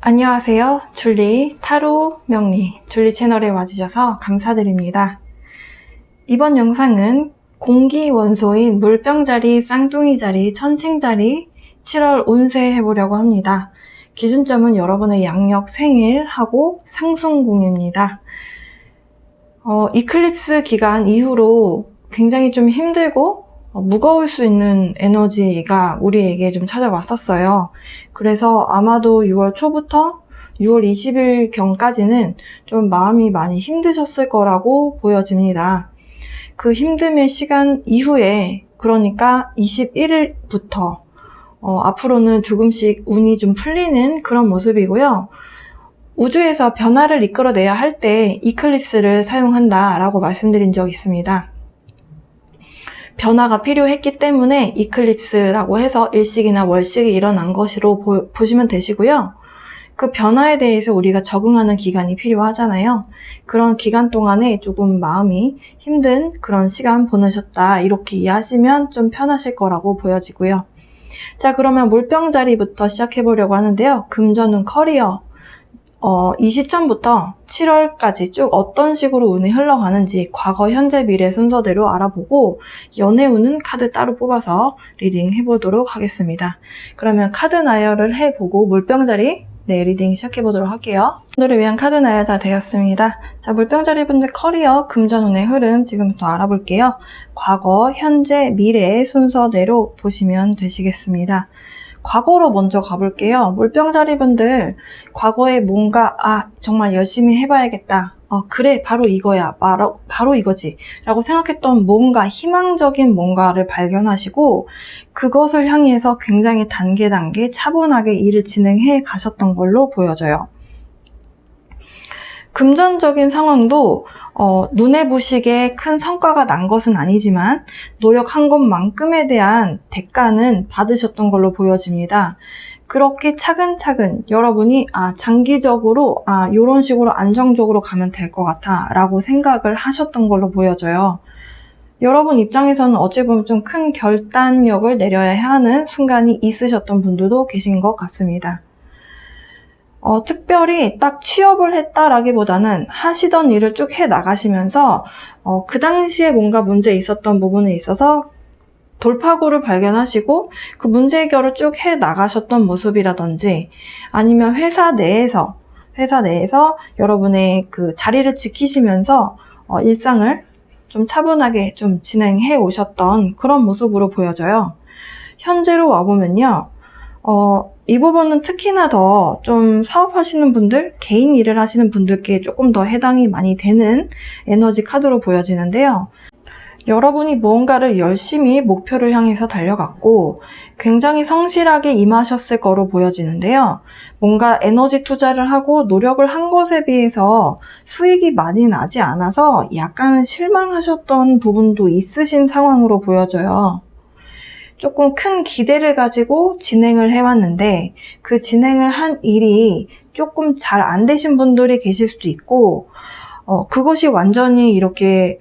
안녕하세요. 줄리 타로 명리 줄리 채널에 와주셔서 감사드립니다. 이번 영상은 공기 원소인 물병자리, 쌍둥이자리, 천칭자리 7월 운세 해보려고 합니다. 기준점은 여러분의 양력 생일하고 상승궁입니다. 이클립스 기간 이후로 굉장히 좀 힘들고 무거울 수 있는 에너지가 우리에게 좀 찾아왔었어요. 그래서 아마도 6월 초부터 6월 20일경까지는 좀 마음이 많이 힘드셨을 거라고 보여집니다. 그 힘듦의 시간 이후에, 그러니까 21일부터 앞으로는 조금씩 운이 좀 풀리는 그런 모습이고요. 우주에서 변화를 이끌어내야 할 때 이클립스를 사용한다라고 말씀드린 적이 있습니다. 변화가 필요했기 때문에 이클립스라고 해서 일식이나 월식이 일어난 것으로 보시면 되시고요. 그 변화에 대해서 우리가 적응하는 기간이 필요하잖아요. 그런 기간 동안에 조금 마음이 힘든 그런 시간 보내셨다, 이렇게 이해하시면 좀 편하실 거라고 보여지고요. 자, 그러면 물병자리부터 시작해 보려고 하는데요. 금전운 커리어, 이 시점부터 7월까지 쭉 어떤 식으로 운이 흘러가는지 과거, 현재, 미래 순서대로 알아보고 연애운은 카드 따로 뽑아서 리딩 해보도록 하겠습니다. 그러면 카드 나열을 해보고 물병자리 리딩 시작해보도록 할게요. 오늘을 위한 카드 나열 다 되었습니다. 자, 물병자리 분들 커리어, 금전운의 흐름 지금부터 알아볼게요. 과거, 현재, 미래 순서대로 보시면 되시겠습니다. 과거로 먼저 가볼게요. 물병자리 분들, 과거에 뭔가 정말 열심히 해봐야겠다, 그래 바로 이거야, 바로 이거지 라고 생각했던 뭔가 희망적인 뭔가를 발견하시고 그것을 향해서 굉장히 단계 차분하게 일을 진행해 가셨던 걸로 보여져요. 금전적인 상황도 눈에 부시게 큰 성과가 난 것은 아니지만 노력한 것만큼에 대한 대가는 받으셨던 걸로 보여집니다. 그렇게 차근차근 여러분이 장기적으로 이런 식으로 안정적으로 가면 될 것 같아 라고 생각을 하셨던 걸로 보여져요. 여러분 입장에서는 어찌 보면 좀 큰 결단력을 내려야 하는 순간이 있으셨던 분들도 계신 것 같습니다. 특별히 딱 취업을 했다라기보다는 하시던 일을 쭉 해 나가시면서 그 당시에 뭔가 문제 있었던 부분에 있어서 돌파구를 발견하시고 그 문제 해결을 쭉 해 나가셨던 모습이라든지, 아니면 회사 내에서 여러분의 그 자리를 지키시면서 일상을 좀 차분하게 좀 진행해 오셨던 그런 모습으로 보여져요. 현재로 와보면요. 이 부분은 특히나 더 좀 사업하시는 분들, 개인 일을 하시는 분들께 조금 더 해당이 많이 되는 에너지 카드로 보여지는데요. 여러분이 무언가를 열심히 목표를 향해서 달려갔고 굉장히 성실하게 임하셨을 거로 보여지는데요. 뭔가 에너지 투자를 하고 노력을 한 것에 비해서 수익이 많이 나지 않아서 약간 실망하셨던 부분도 있으신 상황으로 보여져요. 조금 큰 기대를 가지고 진행을 해왔는데 그 진행을 한 일이 조금 잘 안 되신 분들이 계실 수도 있고, 그것이 완전히 이렇게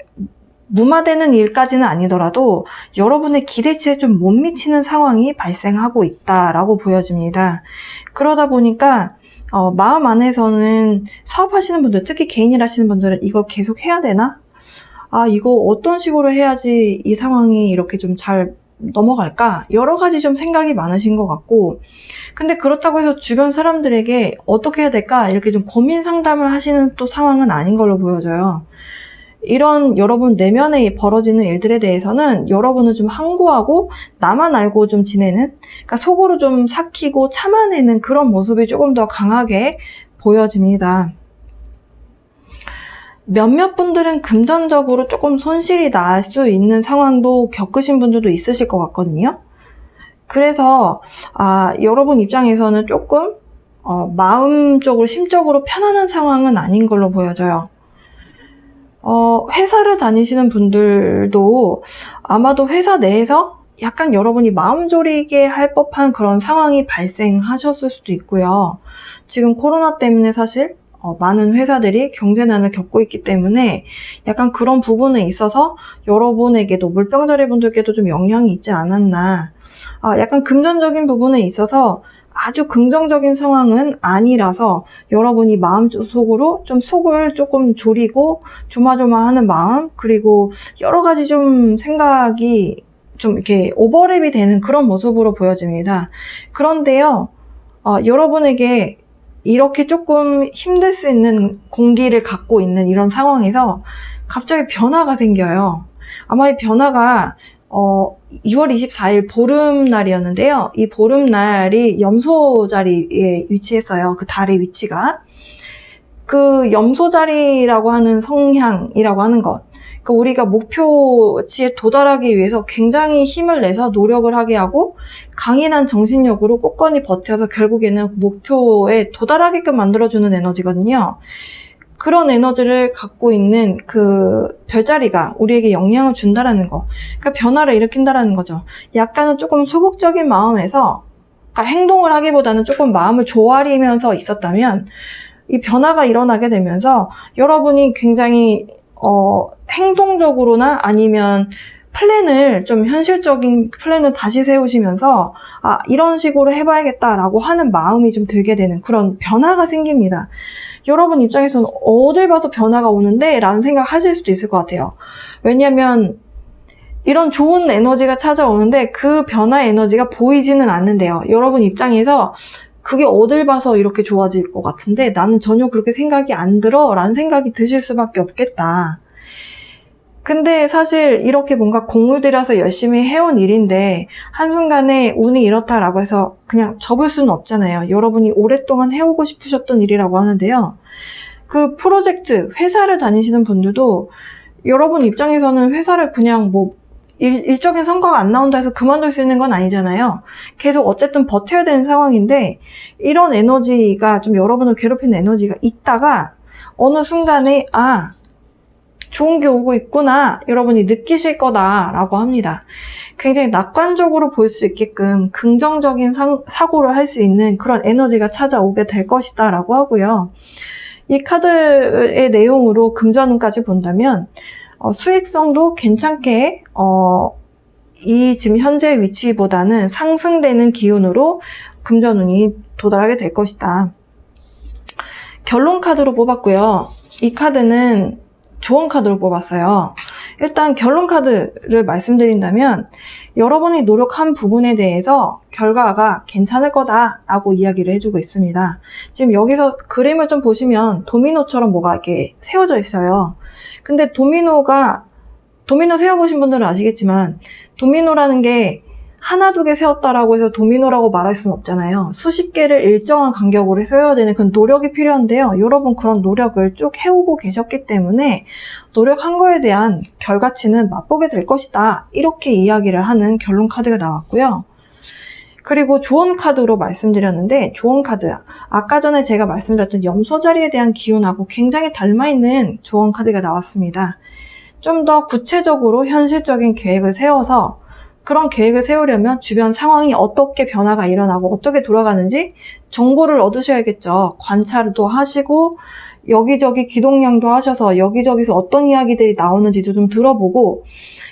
무마되는 일까지는 아니더라도 여러분의 기대치에 좀 못 미치는 상황이 발생하고 있다라고 보여집니다. 그러다 보니까 마음 안에서는 사업하시는 분들, 특히 개인 일 하시는 분들은 이거 계속 해야 되나? 이거 어떤 식으로 해야지 이 상황이 이렇게 좀 잘 넘어갈까? 여러 가지 좀 생각이 많으신 것 같고, 근데 그렇다고 해서 주변 사람들에게 어떻게 해야 될까? 이렇게 좀 고민 상담을 하시는 또 상황은 아닌 걸로 보여져요. 이런 여러분 내면에 벌어지는 일들에 대해서는 여러분은 좀 항구하고 나만 알고 좀 지내는, 그러니까 속으로 좀 삭히고 참아내는 그런 모습이 조금 더 강하게 보여집니다. 몇몇 분들은 금전적으로 조금 손실이 날 수 있는 상황도 겪으신 분들도 있으실 것 같거든요. 그래서 여러분 입장에서는 조금 마음적으로, 심적으로 편안한 상황은 아닌 걸로 보여져요. 회사를 다니시는 분들도 아마도 회사 내에서 약간 여러분이 마음 졸이게 할 법한 그런 상황이 발생하셨을 수도 있고요. 지금 코로나 때문에 사실 많은 회사들이 경제난을 겪고 있기 때문에 약간 그런 부분에 있어서 여러분에게도, 물병자리 분들께도 좀 영향이 있지 않았나. 약간 금전적인 부분에 있어서 아주 긍정적인 상황은 아니라서 여러분이 마음속으로 좀 속을 조금 졸이고 조마조마하는 마음, 그리고 여러 가지 좀 생각이 좀 이렇게 오버랩이 되는 그런 모습으로 보여집니다. 그런데요, 여러분에게 이렇게 조금 힘들 수 있는 공기를 갖고 있는 이런 상황에서 갑자기 변화가 생겨요. 아마 이 변화가 6월 24일 보름날이었는데요. 이 보름날이 염소 자리에 위치했어요. 그 달의 위치가. 그 염소 자리라고 하는 성향이라고 하는 것. 그러니까 우리가 목표치에 도달하기 위해서 굉장히 힘을 내서 노력을 하게 하고 강인한 정신력으로 굳건히 버텨서 결국에는 목표에 도달하게끔 만들어주는 에너지거든요. 그런 에너지를 갖고 있는 그 별자리가 우리에게 영향을 준다라는 거. 그러니까 변화를 일으킨다라는 거죠. 약간은 조금 소극적인 마음에서, 그러니까 행동을 하기보다는 조금 마음을 조아리면서 있었다면 이 변화가 일어나게 되면서 여러분이 굉장히 행동적으로나 아니면 플랜을 좀 현실적인 플랜을 다시 세우시면서 이런 식으로 해봐야겠다라고 하는 마음이 좀 들게 되는 그런 변화가 생깁니다. 여러분 입장에서는 어딜 봐서 변화가 오는데? 라는 생각 하실 수도 있을 것 같아요. 왜냐면 이런 좋은 에너지가 찾아오는데 그 변화 에너지가 보이지는 않는데요. 여러분 입장에서 그게 어딜 봐서 이렇게 좋아질 것 같은데 나는 전혀 그렇게 생각이 안 들어 라는 생각이 드실 수밖에 없겠다. 근데 사실 이렇게 뭔가 공을 들여서 열심히 해온 일인데 한순간에 운이 이렇다라고 해서 그냥 접을 수는 없잖아요. 여러분이 오랫동안 해오고 싶으셨던 일이라고 하는데요. 그 프로젝트, 회사를 다니시는 분들도 여러분 입장에서는 회사를 그냥 뭐 일적인 성과가 안 나온다 해서 그만둘 수 있는 건 아니잖아요. 계속 어쨌든 버텨야 되는 상황인데 이런 에너지가 좀 여러분을 괴롭히는 에너지가 있다가 어느 순간에 좋은 게 오고 있구나 여러분이 느끼실 거다라고 합니다. 굉장히 낙관적으로 볼 수 있게끔 긍정적인 사고를 할 수 있는 그런 에너지가 찾아오게 될 것이다 라고 하고요. 이 카드의 내용으로 금전운까지 본다면 수익성도 괜찮게 이 지금 현재 위치보다는 상승되는 기운으로 금전운이 도달하게 될 것이다. 결론 카드로 뽑았고요. 이 카드는 조언 카드로 뽑았어요. 일단 결론 카드를 말씀드린다면 여러분이 노력한 부분에 대해서 결과가 괜찮을 거다라고 이야기를 해주고 있습니다. 지금 여기서 그림을 좀 보시면 도미노처럼 뭐가 이렇게 세워져 있어요. 근데 도미노 세워보신 분들은 아시겠지만 도미노라는 게 하나 두 개 세웠다라고 해서 도미노라고 말할 수는 없잖아요. 수십 개를 일정한 간격으로 세워야 되는 그런 노력이 필요한데요. 여러분 그런 노력을 쭉 해오고 계셨기 때문에 노력한 거에 대한 결과치는 맛보게 될 것이다. 이렇게 이야기를 하는 결론 카드가 나왔고요. 그리고 조언 카드로 말씀드렸는데 조언 카드, 아까 전에 제가 말씀드렸던 염소 자리에 대한 기운하고 굉장히 닮아있는 조언 카드가 나왔습니다. 좀 더 구체적으로 현실적인 계획을 세워서 그런 계획을 세우려면 주변 상황이 어떻게 변화가 일어나고 어떻게 돌아가는지 정보를 얻으셔야겠죠. 관찰도 하시고 여기저기 기동량도 하셔서 여기저기서 어떤 이야기들이 나오는지도 좀 들어보고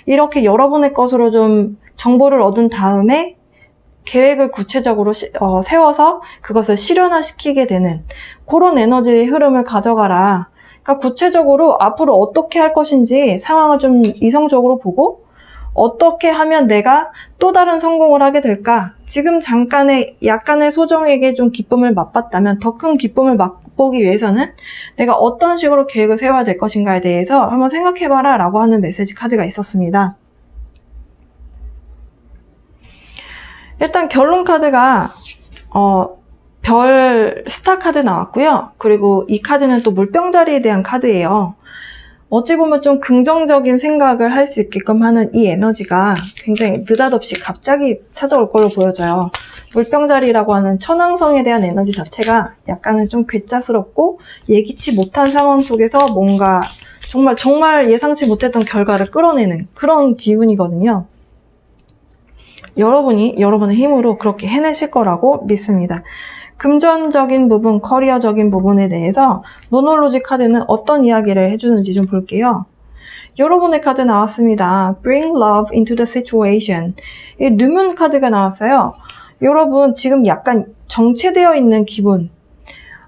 이렇게 여러분의 것으로 좀 정보를 얻은 다음에 계획을 구체적으로 세워서 그것을 실현화시키게 되는 그런 에너지의 흐름을 가져가라. 그러니까 구체적으로 앞으로 어떻게 할 것인지 상황을 좀 이성적으로 보고 어떻게 하면 내가 또 다른 성공을 하게 될까? 지금 잠깐의 약간의 소정에게 좀 기쁨을 맛봤다면 더 큰 기쁨을 맛보기 위해서는 내가 어떤 식으로 계획을 세워야 될 것인가에 대해서 한번 생각해봐라 라고 하는 메시지 카드가 있었습니다. 일단 결론 카드가 별 스타 카드 나왔고요. 그리고 이 카드는 또 물병자리에 대한 카드예요. 어찌 보면 좀 긍정적인 생각을 할 수 있게끔 하는 이 에너지가 굉장히 느닷없이 갑자기 찾아올 걸로 보여져요. 물병자리라고 하는 천왕성에 대한 에너지 자체가 약간은 좀 괴짜스럽고 예기치 못한 상황 속에서 뭔가 정말 예상치 못했던 결과를 끌어내는 그런 기운이거든요. 여러분이 여러분의 힘으로 그렇게 해내실 거라고 믿습니다. 금전적인 부분, 커리어적인 부분에 대해서 노놀로지 카드는 어떤 이야기를 해주는지 좀 볼게요. 여러분의 카드 나왔습니다. Bring love into the situation. 이 뉴문 카드가 나왔어요. 여러분 지금 약간 정체되어 있는 기분.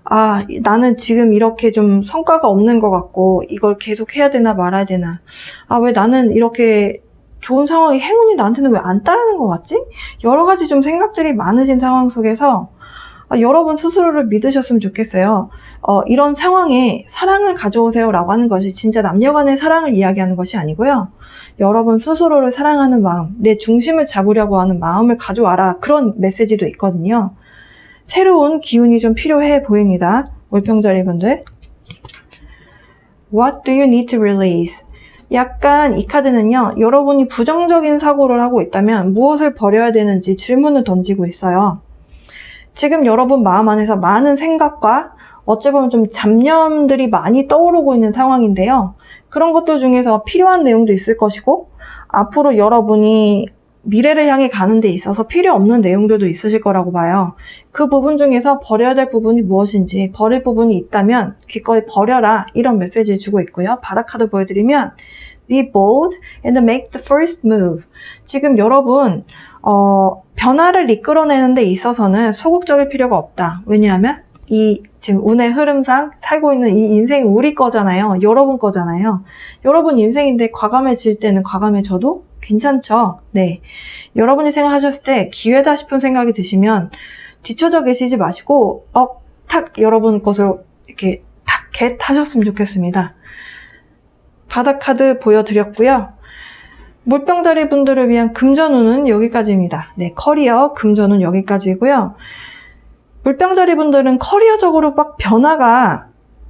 아, 나는 지금 이렇게 좀 성과가 없는 것 같고 이걸 계속 해야 되나 말아야 되나. 아, 왜 나는 이렇게 좋은 상황이 행운이 나한테는 왜 안 따르는 것 같지? 여러 가지 좀 생각들이 많으신 상황 속에서 여러분 스스로를 믿으셨으면 좋겠어요. 이런 상황에 사랑을 가져오세요 라고 하는 것이 진짜 남녀 간의 사랑을 이야기하는 것이 아니고요. 여러분 스스로를 사랑하는 마음, 내 중심을 잡으려고 하는 마음을 가져와라. 그런 메시지도 있거든요. 새로운 기운이 좀 필요해 보입니다. 월평자리 분들. What do you need to release? 약간 이 카드는요. 여러분이 부정적인 사고를 하고 있다면 무엇을 버려야 되는지 질문을 던지고 있어요. 지금 여러분 마음 안에서 많은 생각과 어찌 보면 좀 잡념들이 많이 떠오르고 있는 상황인데요. 그런 것들 중에서 필요한 내용도 있을 것이고 앞으로 여러분이 미래를 향해 가는 데 있어서 필요 없는 내용들도 있으실 거라고 봐요. 그 부분 중에서 버려야 될 부분이 무엇인지, 버릴 부분이 있다면 기꺼이 버려라, 이런 메시지를 주고 있고요. 바닥 카드 보여드리면 Be bold and make the first move. 지금 여러분 변화를 이끌어내는 데 있어서는 소극적일 필요가 없다. 왜냐하면 이 지금 운의 흐름상 살고 있는 이 인생이 우리 거잖아요. 여러분 거잖아요. 여러분 인생인데 과감해질 때는 과감해져도 괜찮죠? 네. 여러분이 생각하셨을 때 기회다 싶은 생각이 드시면 뒤쳐져 계시지 마시고 탁 여러분 것으로 이렇게 탁 겟하셨으면 좋겠습니다. 바닥 카드 보여드렸고요. 물병자리 분들을 위한 금전운은 여기까지입니다. 네, 커리어 금전운 여기까지고요. 물병자리 분들은 커리어적으로 막 변화가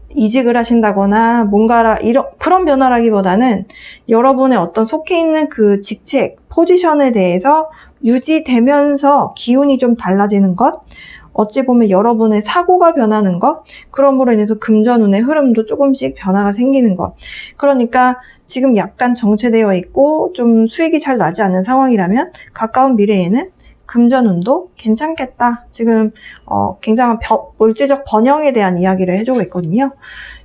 이직을 하신다거나 뭔가 그런 변화라기보다는 여러분의 어떤 속해 있는 그 직책, 포지션에 대해서 유지되면서 기운이 좀 달라지는 것, 어찌 보면 여러분의 사고가 변하는 것, 그럼으로 인해서 금전운의 흐름도 조금씩 변화가 생기는 것. 그러니까 지금 약간 정체되어 있고 좀 수익이 잘 나지 않는 상황이라면 가까운 미래에는 금전운도 괜찮겠다. 지금 굉장한 물질적 번영에 대한 이야기를 해주고 있거든요.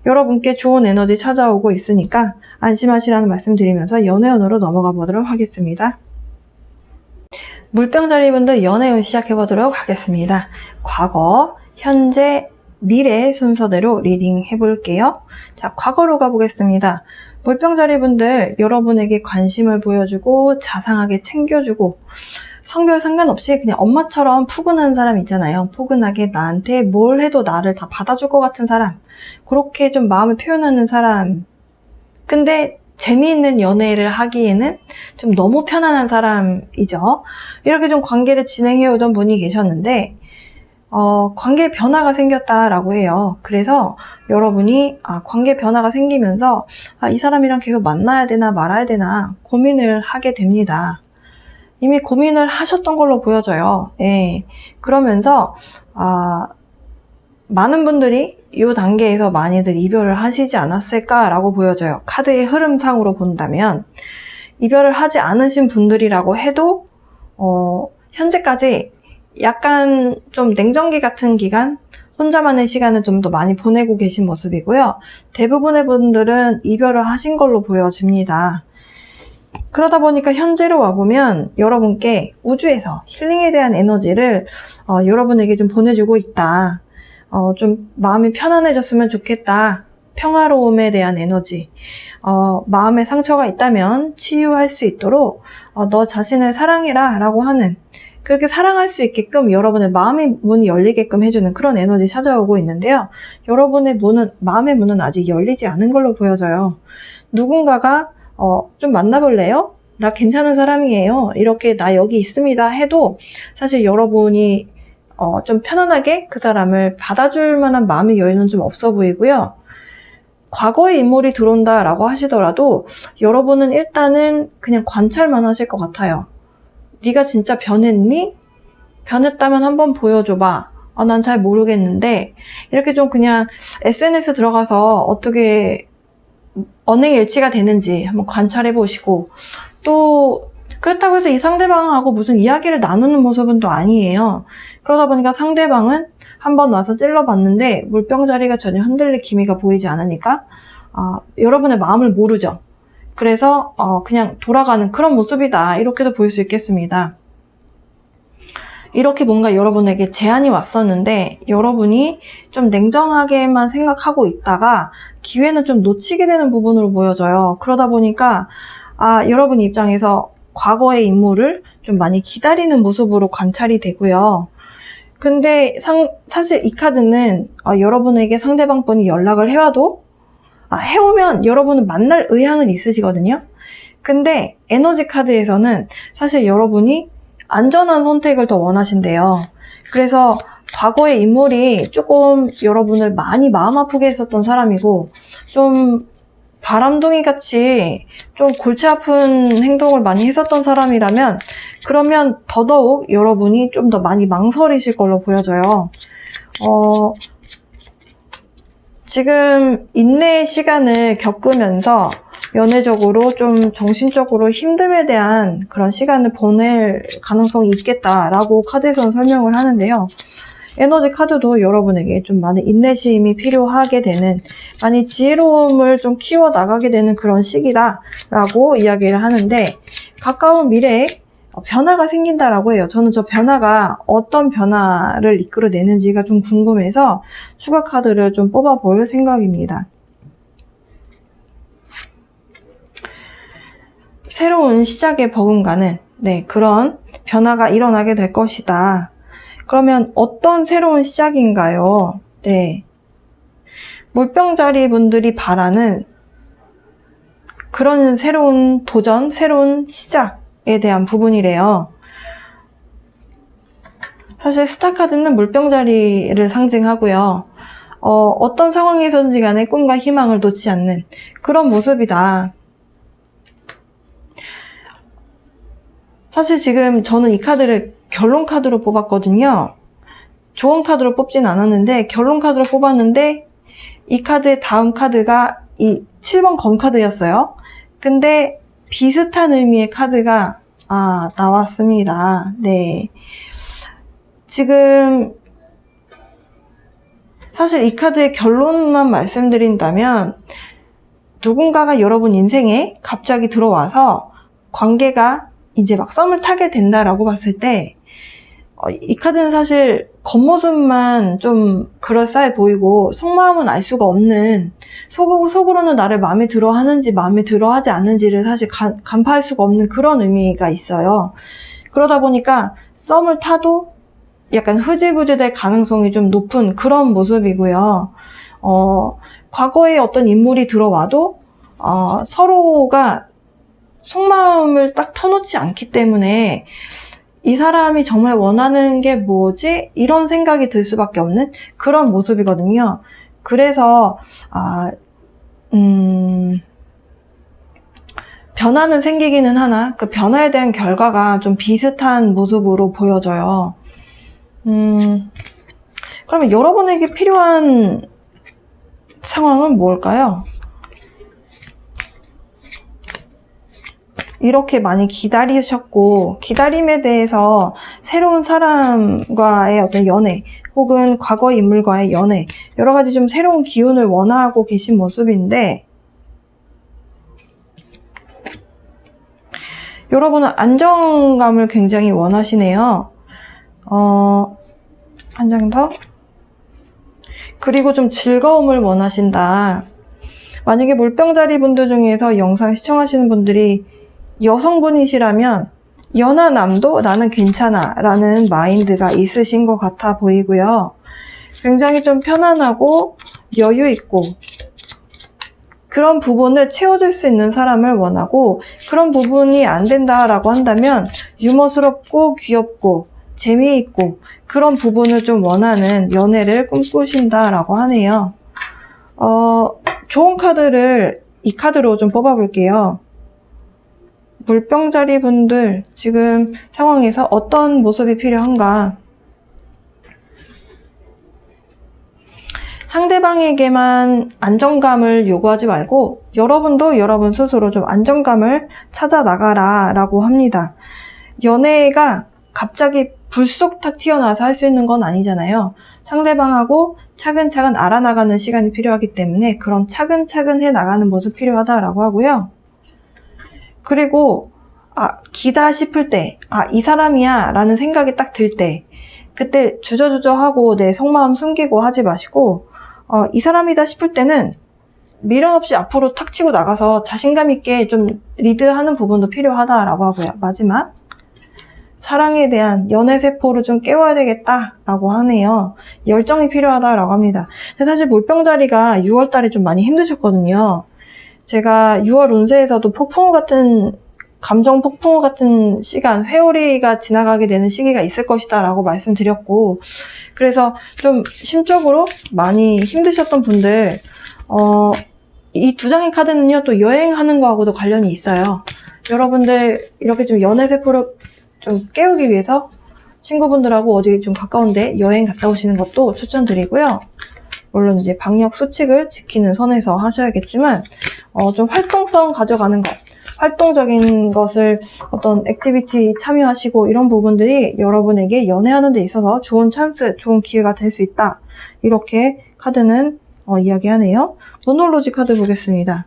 여러분께 좋은 에너지 찾아오고 있으니까 안심하시라는 말씀 드리면서 연애운으로 넘어가 보도록 하겠습니다. 물병자리 분들 연애운 시작해 보도록 하겠습니다. 과거, 현재, 미래 순서대로 리딩 해볼게요. 자, 과거로 가보겠습니다. 물병자리 분들 여러분에게 관심을 보여주고 자상하게 챙겨주고 성별 상관없이 그냥 엄마처럼 푸근한 사람 있잖아요. 포근하게 나한테 뭘 해도 나를 다 받아줄 것 같은 사람. 그렇게 좀 마음을 표현하는 사람. 근데 재미있는 연애를 하기에는 좀 너무 편안한 사람이죠. 이렇게 좀 관계를 진행해 오던 분이 계셨는데 관계에 변화가 생겼다라고 해요. 그래서 여러분이 관계 변화가 생기면서 이 사람이랑 계속 만나야 되나 말아야 되나 고민을 하게 됩니다. 이미 고민을 하셨던 걸로 보여져요. 예. 그러면서 많은 분들이 이 단계에서 많이들 이별을 하시지 않았을까라고 보여져요. 카드의 흐름상으로 본다면 이별을 하지 않으신 분들이라고 해도 현재까지 약간 좀 냉정기 같은 기간, 혼자만의 시간을 좀 더 많이 보내고 계신 모습이고요. 대부분의 분들은 이별을 하신 걸로 보여집니다. 그러다 보니까 현재로 와보면 여러분께 우주에서 힐링에 대한 에너지를 여러분에게 좀 보내주고 있다. 좀 마음이 편안해졌으면 좋겠다. 평화로움에 대한 에너지. 마음에 상처가 있다면 치유할 수 있도록 너 자신을 사랑해라 라고 하는, 그렇게 사랑할 수 있게끔 여러분의 마음의 문이 열리게끔 해주는 그런 에너지 찾아오고 있는데요. 여러분의 마음의 문은 아직 열리지 않은 걸로 보여져요. 누군가가 좀 만나볼래요? 나 괜찮은 사람이에요. 이렇게 나 여기 있습니다 해도 사실 여러분이 좀 편안하게 그 사람을 받아줄 만한 마음의 여유는 좀 없어 보이고요. 과거의 인물이 들어온다라고 하시더라도 여러분은 일단은 그냥 관찰만 하실 것 같아요. 네가 진짜 변했니? 변했다면 한번 보여줘봐. 난 잘 모르겠는데. 이렇게 좀 그냥 SNS 들어가서 어떻게 언행일치가 되는지 한번 관찰해 보시고, 또 그렇다고 해서 이 상대방하고 무슨 이야기를 나누는 모습은 또 아니에요. 그러다 보니까 상대방은 한번 와서 찔러봤는데 물병자리가 전혀 흔들릴 기미가 보이지 않으니까 여러분의 마음을 모르죠. 그래서 그냥 돌아가는 그런 모습이다, 이렇게도 보일 수 있겠습니다. 이렇게 뭔가 여러분에게 제안이 왔었는데 여러분이 좀 냉정하게만 생각하고 있다가 기회는 좀 놓치게 되는 부분으로 보여져요. 그러다 보니까 여러분 입장에서 과거의 인물을 좀 많이 기다리는 모습으로 관찰이 되고요. 근데 사실 이 카드는 여러분에게 상대방 분이 연락을 해와도 해오면 여러분은 만날 의향은 있으시거든요. 근데 에너지 카드에서는 사실 여러분이 안전한 선택을 더 원하신대요. 그래서 과거의 인물이 조금 여러분을 많이 마음 아프게 했었던 사람이고 좀 바람둥이 같이 좀 골치 아픈 행동을 많이 했었던 사람이라면 그러면 더더욱 여러분이 좀 더 많이 망설이실 걸로 보여져요. 지금 인내의 시간을 겪으면서 연애적으로 좀 정신적으로 힘듦에 대한 그런 시간을 보낼 가능성이 있겠다라고 카드에서는 설명을 하는데요. 에너지 카드도 여러분에게 좀 많은 인내심이 필요하게 되는, 많이 지혜로움을 좀 키워나가게 되는 그런 시기다라고 이야기를 하는데, 가까운 미래에 변화가 생긴다라고 해요. 저는 저 변화가 어떤 변화를 이끌어내는지가 좀 궁금해서 추가 카드를 좀 뽑아볼 생각입니다. 새로운 시작에 버금가는 그런 변화가 일어나게 될 것이다. 그러면 어떤 새로운 시작인가요? 물병자리 분들이 바라는 그런 새로운 도전, 새로운 시작에 대한 부분이래요. 사실 스타 카드는 물병자리를 상징하고요. 어떤 상황에서든지 간에 꿈과 희망을 놓지 않는 그런 모습이다. 사실 지금 저는 이 카드를 결론 카드로 뽑았거든요. 조언 카드로 뽑진 않았는데 결론 카드로 뽑았는데 이 카드의 다음 카드가 이 7번 검 카드였어요. 근데 비슷한 의미의 카드가 나왔습니다. 지금 사실 이 카드의 결론만 말씀드린다면 누군가가 여러분 인생에 갑자기 들어와서 관계가 이제 막 썸을 타게 된다라고 봤을 때 이 카드는 사실 겉모습만 좀 그럴싸해 보이고 속마음은 알 수가 없는, 속으로는 나를 마음에 들어 하는지 마음에 들어 하지 않는지를 사실 간파할 수가 없는 그런 의미가 있어요. 그러다 보니까 썸을 타도 약간 흐지부지 될 가능성이 좀 높은 그런 모습이고요. 과거에 어떤 인물이 들어와도 서로가 속마음을 딱 터놓지 않기 때문에 이 사람이 정말 원하는 게 뭐지? 이런 생각이 들 수밖에 없는 그런 모습이거든요. 그래서 변화는 생기기는 하나 그 변화에 대한 결과가 좀 비슷한 모습으로 보여져요. 그러면 여러분에게 필요한 상황은 뭘까요? 이렇게 많이 기다리셨고 기다림에 대해서 새로운 사람과의 어떤 연애 혹은 과거의 인물과의 연애 여러 가지 좀 새로운 기운을 원하고 계신 모습인데 여러분은 안정감을 굉장히 원하시네요. 한 장 더. 그리고 좀 즐거움을 원하신다. 만약에 물병자리 분들 중에서 영상 시청하시는 분들이 여성분이시라면 연하남도 나는 괜찮아 라는 마인드가 있으신 것 같아 보이고요. 굉장히 좀 편안하고 여유 있고 그런 부분을 채워줄 수 있는 사람을 원하고 그런 부분이 안 된다라고 한다면 유머스럽고 귀엽고 재미있고 그런 부분을 좀 원하는 연애를 꿈꾸신다라고 하네요. 좋은 카드를 이 카드로 좀 뽑아볼게요. 물병자리 분들 지금 상황에서 어떤 모습이 필요한가? 상대방에게만 안정감을 요구하지 말고 여러분도 여러분 스스로 좀 안정감을 찾아 나가라 라고 합니다. 연애가 갑자기 불쑥 탁 튀어나와서 할 수 있는 건 아니잖아요. 상대방하고 차근차근 알아나가는 시간이 필요하기 때문에 그런 차근차근 해나가는 모습 필요하다라고 하고요. 그리고 기다 싶을 때 이 사람이야 라는 생각이 딱 들 때 그때 주저주저하고 내 속마음 숨기고 하지 마시고 이 사람이다 싶을 때는 미련 없이 앞으로 탁 치고 나가서 자신감 있게 좀 리드하는 부분도 필요하다라고 하고요. 마지막, 사랑에 대한 연애 세포를 좀 깨워야 되겠다라고 하네요. 열정이 필요하다라고 합니다. 근데 사실 물병자리가 6월 달에 좀 많이 힘드셨거든요. 제가 6월 운세에서도 감정 폭풍우 같은 시간, 회오리가 지나가게 되는 시기가 있을 것이다 라고 말씀드렸고, 그래서 좀 심적으로 많이 힘드셨던 분들, 이 두 장의 카드는요, 또 여행하는 거하고도 관련이 있어요. 여러분들, 이렇게 좀 연애 세포를 좀 깨우기 위해서 친구분들하고 어디 좀 가까운데 여행 갔다 오시는 것도 추천드리고요. 물론 이제 방역 수칙을 지키는 선에서 하셔야겠지만, 좀 활동성 가져가는 것, 활동적인 것을 어떤 액티비티 참여하시고 이런 부분들이 여러분에게 연애하는 데 있어서 좋은 찬스, 좋은 기회가 될 수 있다. 이렇게 카드는 이야기하네요. 모놀로지 카드 보겠습니다.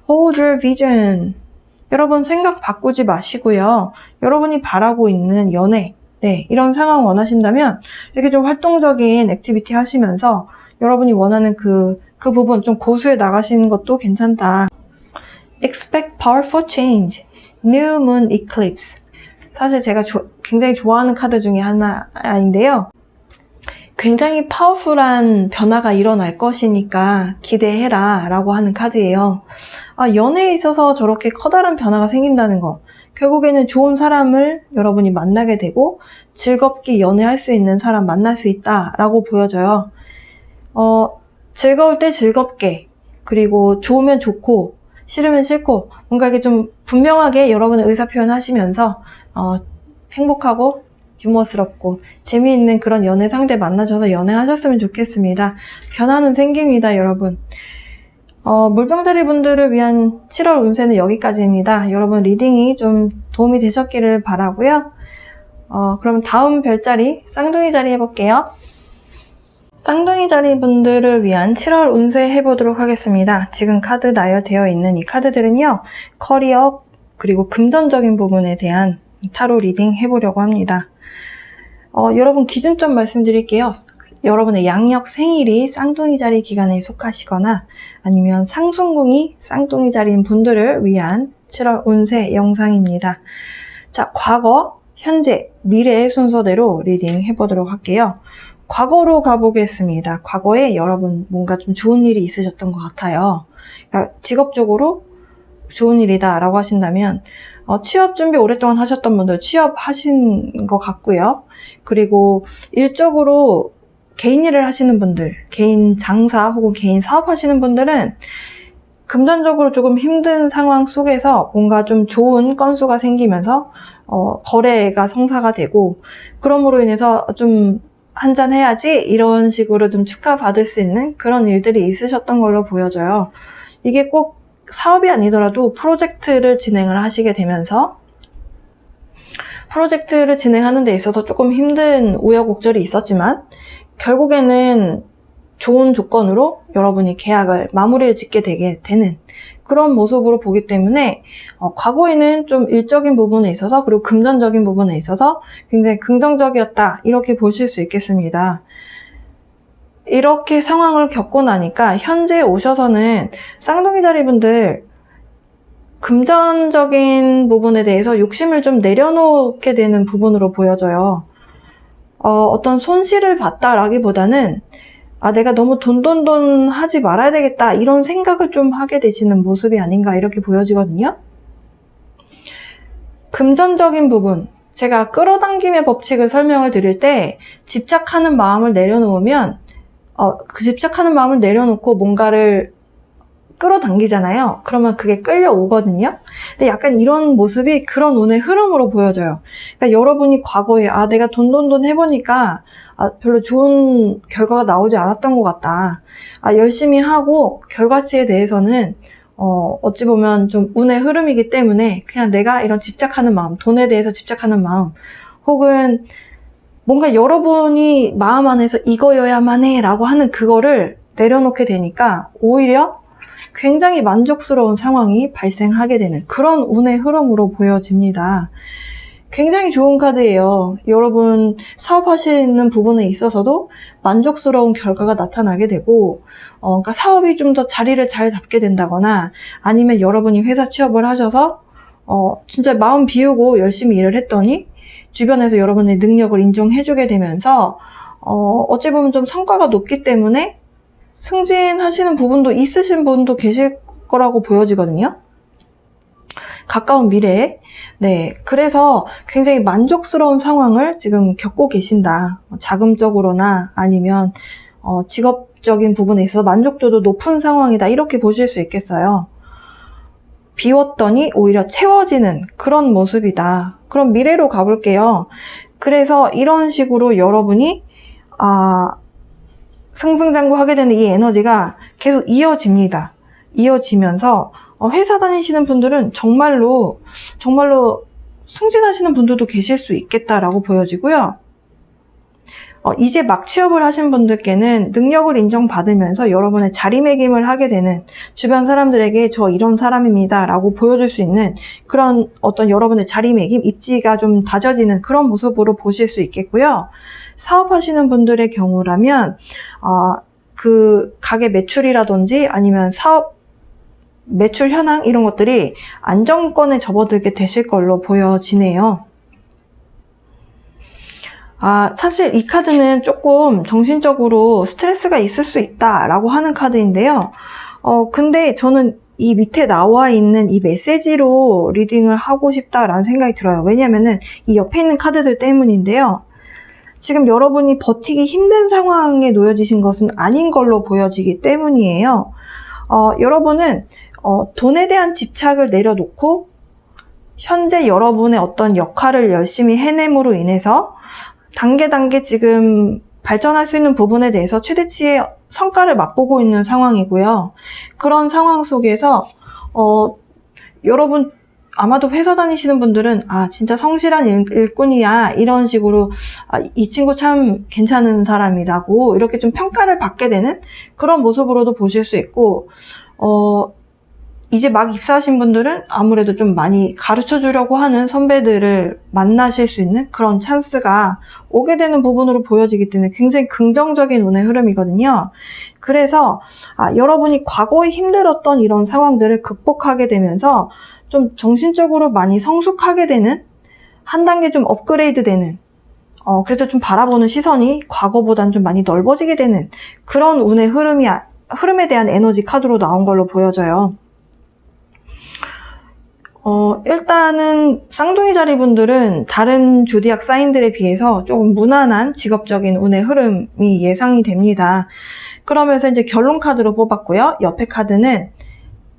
Hold your vision. 여러분 생각 바꾸지 마시고요. 여러분이 바라고 있는 연애, 이런 상황 원하신다면 이렇게 좀 활동적인 액티비티 하시면서 여러분이 원하는 그 부분 좀 고수해 나가시는 것도 괜찮다. Expect powerful change. New moon eclipse. 사실 제가 굉장히 좋아하는 카드 중에 하나인데요. 굉장히 파워풀한 변화가 일어날 것이니까 기대해라 라고 하는 카드예요. 연애에 있어서 저렇게 커다란 변화가 생긴다는 거, 결국에는 좋은 사람을 여러분이 만나게 되고 즐겁게 연애할 수 있는 사람 만날 수 있다 라고 보여져요. 즐거울 때 즐겁게, 그리고 좋으면 좋고 싫으면 싫고, 뭔가 이게 좀 분명하게 여러분의 의사표현 하시면서 행복하고 유머스럽고 재미있는 그런 연애 상대 만나셔서 연애하셨으면 좋겠습니다. 변화는 생깁니다, 여러분. 물병자리 분들을 위한 7월 운세는 여기까지입니다. 여러분 리딩이 좀 도움이 되셨기를 바라고요. 그럼 다음 별자리, 쌍둥이 자리 해볼게요. 쌍둥이 자리 분들을 위한 7월 운세 해보도록 하겠습니다. 지금 카드 나열되어 있는 이 카드들은요, 커리어 그리고 금전적인 부분에 대한 타로 리딩 해보려고 합니다. 여러분 기준점 말씀드릴게요. 여러분의 양력 생일이 쌍둥이 자리 기간에 속하시거나 아니면 상순궁이 쌍둥이 자리인 분들을 위한 7월 운세 영상입니다. 자, 과거, 현재, 미래의 순서대로 리딩 해보도록 할게요. 과거로 가보겠습니다. 과거에 여러분 뭔가 좀 좋은 일이 있으셨던 것 같아요. 그러니까 직업적으로 좋은 일이다 라고 하신다면 취업 준비 오랫동안 하셨던 분들 취업하신 것 같고요. 그리고 일적으로 개인 일을 하시는 분들, 개인 장사 혹은 개인 사업 하시는 분들은 금전적으로 조금 힘든 상황 속에서 뭔가 좀 좋은 건수가 생기면서 거래가 성사가 되고, 그럼으로 인해서 좀 한잔 해야지 이런 식으로 좀 축하받을 수 있는 그런 일들이 있으셨던 걸로 보여져요. 이게 꼭 사업이 아니더라도 프로젝트를 진행을 하시게 되면서 프로젝트를 진행하는 데 있어서 조금 힘든 우여곡절이 있었지만 결국에는 좋은 조건으로 여러분이 계약을 마무리를 짓게 되게 되는 그런 모습으로 보기 때문에 과거에는 좀 일적인 부분에 있어서 그리고 금전적인 부분에 있어서 굉장히 긍정적이었다 이렇게 보실 수 있겠습니다. 이렇게 상황을 겪고 나니까 현재 오셔서는 쌍둥이 자리 분들 금전적인 부분에 대해서 욕심을 좀 내려놓게 되는 부분으로 보여져요. 어떤 손실을 봤다라기보다는 내가 너무 돈 하지 말아야 되겠다 이런 생각을 좀 하게 되시는 모습이 아닌가 이렇게 보여지거든요. 금전적인 부분, 제가 끌어당김의 법칙을 설명을 드릴 때 집착하는 마음을 내려놓으면 그 집착하는 마음을 내려놓고 뭔가를 끌어당기잖아요. 그러면 그게 끌려오거든요. 근데 약간 이런 모습이 그런 운의 흐름으로 보여져요. 그러니까 여러분이 과거에 내가 돈 해보니까 별로 좋은 결과가 나오지 않았던 것 같다. 열심히 하고 결과치에 대해서는 어찌 보면 좀 운의 흐름이기 때문에 그냥 내가 이런 집착하는 마음, 돈에 대해서 집착하는 마음, 혹은 뭔가 여러분이 마음 안에서 이거여야만 해 라고 하는 그거를 내려놓게 되니까 오히려 굉장히 만족스러운 상황이 발생하게 되는 그런 운의 흐름으로 보여집니다. 굉장히 좋은 카드예요. 여러분 사업하시는 부분에 있어서도 만족스러운 결과가 나타나게 되고, 그러니까 사업이 좀 더 자리를 잘 잡게 된다거나, 아니면 여러분이 회사 취업을 하셔서 진짜 마음 비우고 열심히 일을 했더니 주변에서 여러분의 능력을 인정해주게 되면서 어찌 보면 좀 성과가 높기 때문에 승진하시는 부분도 있으신 분도 계실 거라고 보여지거든요. 가까운 미래에. 네, 그래서 굉장히 만족스러운 상황을 지금 겪고 계신다. 자금적으로나 아니면 직업적인 부분에 있어서 만족도도 높은 상황이다. 이렇게 보실 수 있겠어요. 비웠더니 오히려 채워지는 그런 모습이다. 그럼 미래로 가볼게요. 그래서 이런 식으로 여러분이 승승장구하게 되는 이 에너지가 계속 이어집니다. 이어지면서 회사 다니시는 분들은 정말로 승진하시는 분들도 계실 수 있겠다라고 보여지고요. 이제 막 취업을 하신 분들께는 능력을 인정받으면서 여러분의 자리매김을 하게 되는, 주변 사람들에게 저 이런 사람입니다 라고 보여줄 수 있는 그런 어떤 여러분의 자리매김, 입지가 좀 다져지는 그런 모습으로 보실 수 있겠고요. 사업하시는 분들의 경우라면 그 가게 매출이라든지 아니면 사업 매출 현황 이런 것들이 안정권에 접어들게 되실 걸로 보여지네요. 사실 이 카드는 조금 정신적으로 스트레스가 있을 수 있다라고 하는 카드인데요. 근데 저는 이 밑에 나와 있는 이 메시지로 리딩을 하고 싶다라는 생각이 들어요. 왜냐면은 이 옆에 있는 카드들 때문인데요. 지금 여러분이 버티기 힘든 상황에 놓여지신 것은 아닌 걸로 보여지기 때문이에요. 여러분은 돈에 대한 집착을 내려놓고 현재 여러분의 어떤 역할을 열심히 해냄으로 인해서 단계 지금 발전할 수 있는 부분에 대해서 최대치의 성과를 맛보고 있는 상황이고요. 그런 상황 속에서 여러분 아마도 회사 다니시는 분들은 진짜 성실한 일꾼이야 이런 식으로 이 친구 참 괜찮은 사람이라고 이렇게 좀 평가를 받게 되는 그런 모습으로도 보실 수 있고, 이제 막 입사하신 분들은 아무래도 좀 많이 가르쳐 주려고 하는 선배들을 만나실 수 있는 그런 찬스가 오게 되는 부분으로 보여지기 때문에 굉장히 긍정적인 운의 흐름이거든요. 그래서 여러분이 과거에 힘들었던 이런 상황들을 극복하게 되면서 좀 정신적으로 많이 성숙하게 되는, 한 단계 좀 업그레이드 되는, 그래서 좀 바라보는 시선이 과거보다는 좀 많이 넓어지게 되는 그런 운의 흐름에 대한 에너지 카드로 나온 걸로 보여져요. 일단은 쌍둥이 자리분들은 다른 조디악 사인들에 비해서 조금 무난한 직업적인 운의 흐름이 예상이 됩니다. 그러면서 이제 결론 카드로 뽑았고요. 옆에 카드는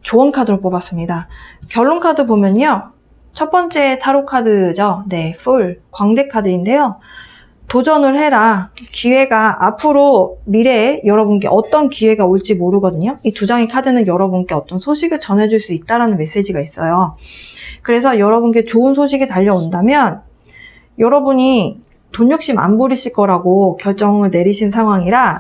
조언 카드로 뽑았습니다. 결론 카드 보면요. 첫 번째 타로 카드죠. 네, 풀, 광대 카드인데요. 도전을 해라. 기회가 앞으로 미래에 여러분께 어떤 기회가 올지 모르거든요. 이 두 장의 카드는 여러분께 어떤 소식을 전해줄 수 있다라는 메시지가 있어요. 그래서 여러분께 좋은 소식이 달려온다면 여러분이 돈 욕심 안 부리실 거라고 결정을 내리신 상황이라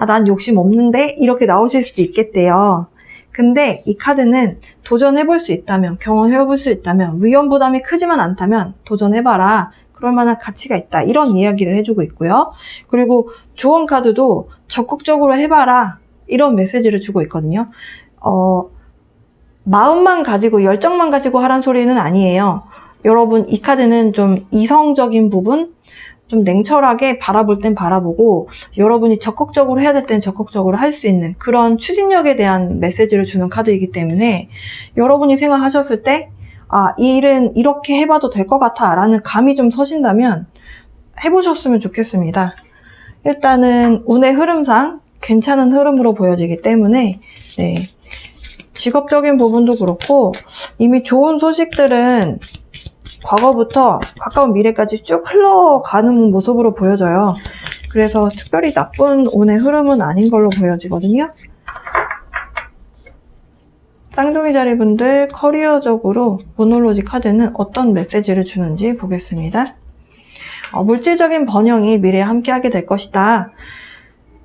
난 욕심 없는데 이렇게 나오실 수도 있겠대요. 근데 이 카드는 도전해볼 수 있다면, 경험해볼 수 있다면, 위험 부담이 크지만 않다면 도전해봐라. 그럴 만한 가치가 있다. 이런 이야기를 해주고 있고요. 그리고 조언 카드도 적극적으로 해봐라. 이런 메시지를 주고 있거든요. 마음만 가지고, 열정만 가지고 하란 소리는 아니에요. 여러분, 이 카드는 좀 이성적인 부분, 좀 냉철하게 바라볼 땐 바라보고, 여러분이 적극적으로 해야 될 땐 적극적으로 할 수 있는 그런 추진력에 대한 메시지를 주는 카드이기 때문에 여러분이 생각하셨을 때 이 일은 이렇게 해봐도 될 것 같아 라는 감이 좀 서신다면 해보셨으면 좋겠습니다. 일단은 운의 흐름상 괜찮은 흐름으로 보여지기 때문에 네, 직업적인 부분도 그렇고 이미 좋은 소식들은 과거부터 가까운 미래까지 쭉 흘러가는 모습으로 보여져요. 그래서 특별히 나쁜 운의 흐름은 아닌 걸로 보여지거든요. 쌍둥이 자리분들 커리어적으로 모놀로지 카드는 어떤 메시지를 주는지 보겠습니다. 물질적인 번영이 미래에 함께하게 될 것이다.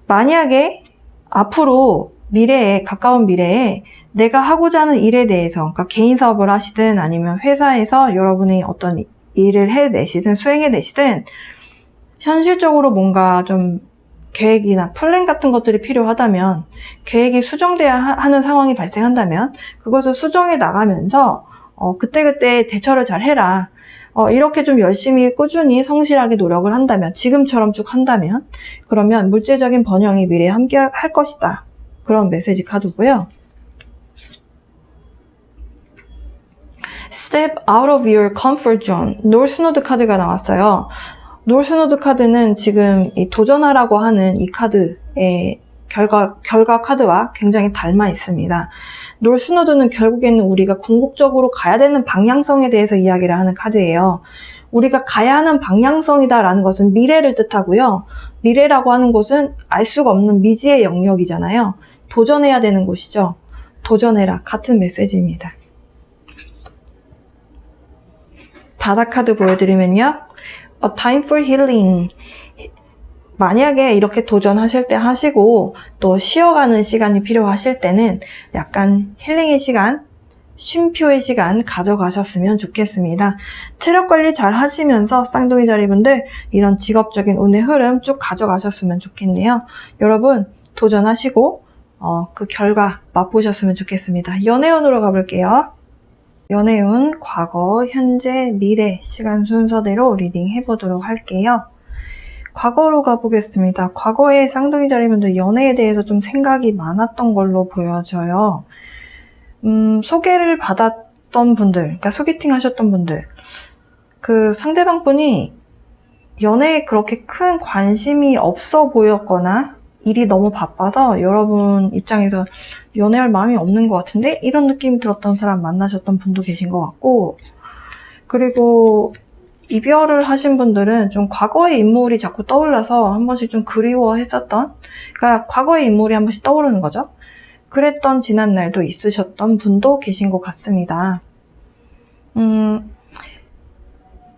만약에 앞으로 미래에, 가까운 미래에 내가 하고자 하는 일에 대해서, 그러니까 개인 사업을 하시든 아니면 회사에서 여러분이 어떤 일을 해내시든 수행해내시든 현실적으로 뭔가 좀 계획이나 플랜 같은 것들이 필요하다면, 계획이 수정돼야 하는 상황이 발생한다면 그것을 수정해 나가면서 그때그때 대처를 잘 해라. 이렇게 좀 열심히 꾸준히 성실하게 노력을 한다면, 지금처럼 쭉 한다면, 그러면 물질적인 번영이 미래에 함께 할 것이다. 그런 메시지 카드고요. Step out of your comfort zone. 노스노드 카드가 나왔어요. 노스노드 카드는 지금 이 도전하라고 하는 이 카드의 결과 카드와 굉장히 닮아 있습니다. 노스노드는 결국에는 우리가 궁극적으로 가야 되는 방향성에 대해서 이야기를 하는 카드예요. 우리가 가야 하는 방향성이다라는 것은 미래를 뜻하고요. 미래라고 하는 곳은 알 수가 없는 미지의 영역이잖아요. 도전해야 되는 곳이죠. 도전해라. 같은 메시지입니다. 바다 카드 보여드리면요. A time for healing. 만약에 이렇게 도전하실 때 하시고 또 쉬어가는 시간이 필요하실 때는 약간 힐링의 시간, 쉼표의 시간 가져가셨으면 좋겠습니다. 체력 관리 잘 하시면서 쌍둥이 자리분들 이런 직업적인 운의 흐름 쭉 가져가셨으면 좋겠네요. 여러분 도전하시고 그 결과 맛보셨으면 좋겠습니다. 연애운으로 가볼게요. 연애운, 과거, 현재, 미래 시간 순서대로 리딩 해보도록 할게요. 과거로 가보겠습니다. 과거에 쌍둥이 자리분들 연애에 대해서 좀 생각이 많았던 걸로 보여져요. 소개를 받았던 분들, 그러니까 소개팅 하셨던 분들, 그 상대방 분이 연애에 그렇게 큰 관심이 없어 보였거나 일이 너무 바빠서 여러분 입장에서 연애할 마음이 없는 것 같은데 이런 느낌이 들었던 사람 만나셨던 분도 계신 것 같고, 그리고 이별을 하신 분들은 좀 과거의 인물이 자꾸 떠올라서 한 번씩 좀 그리워했었던, 그러니까 과거의 인물이 한 번씩 떠오르는 거죠. 그랬던 지난 날도 있으셨던 분도 계신 것 같습니다.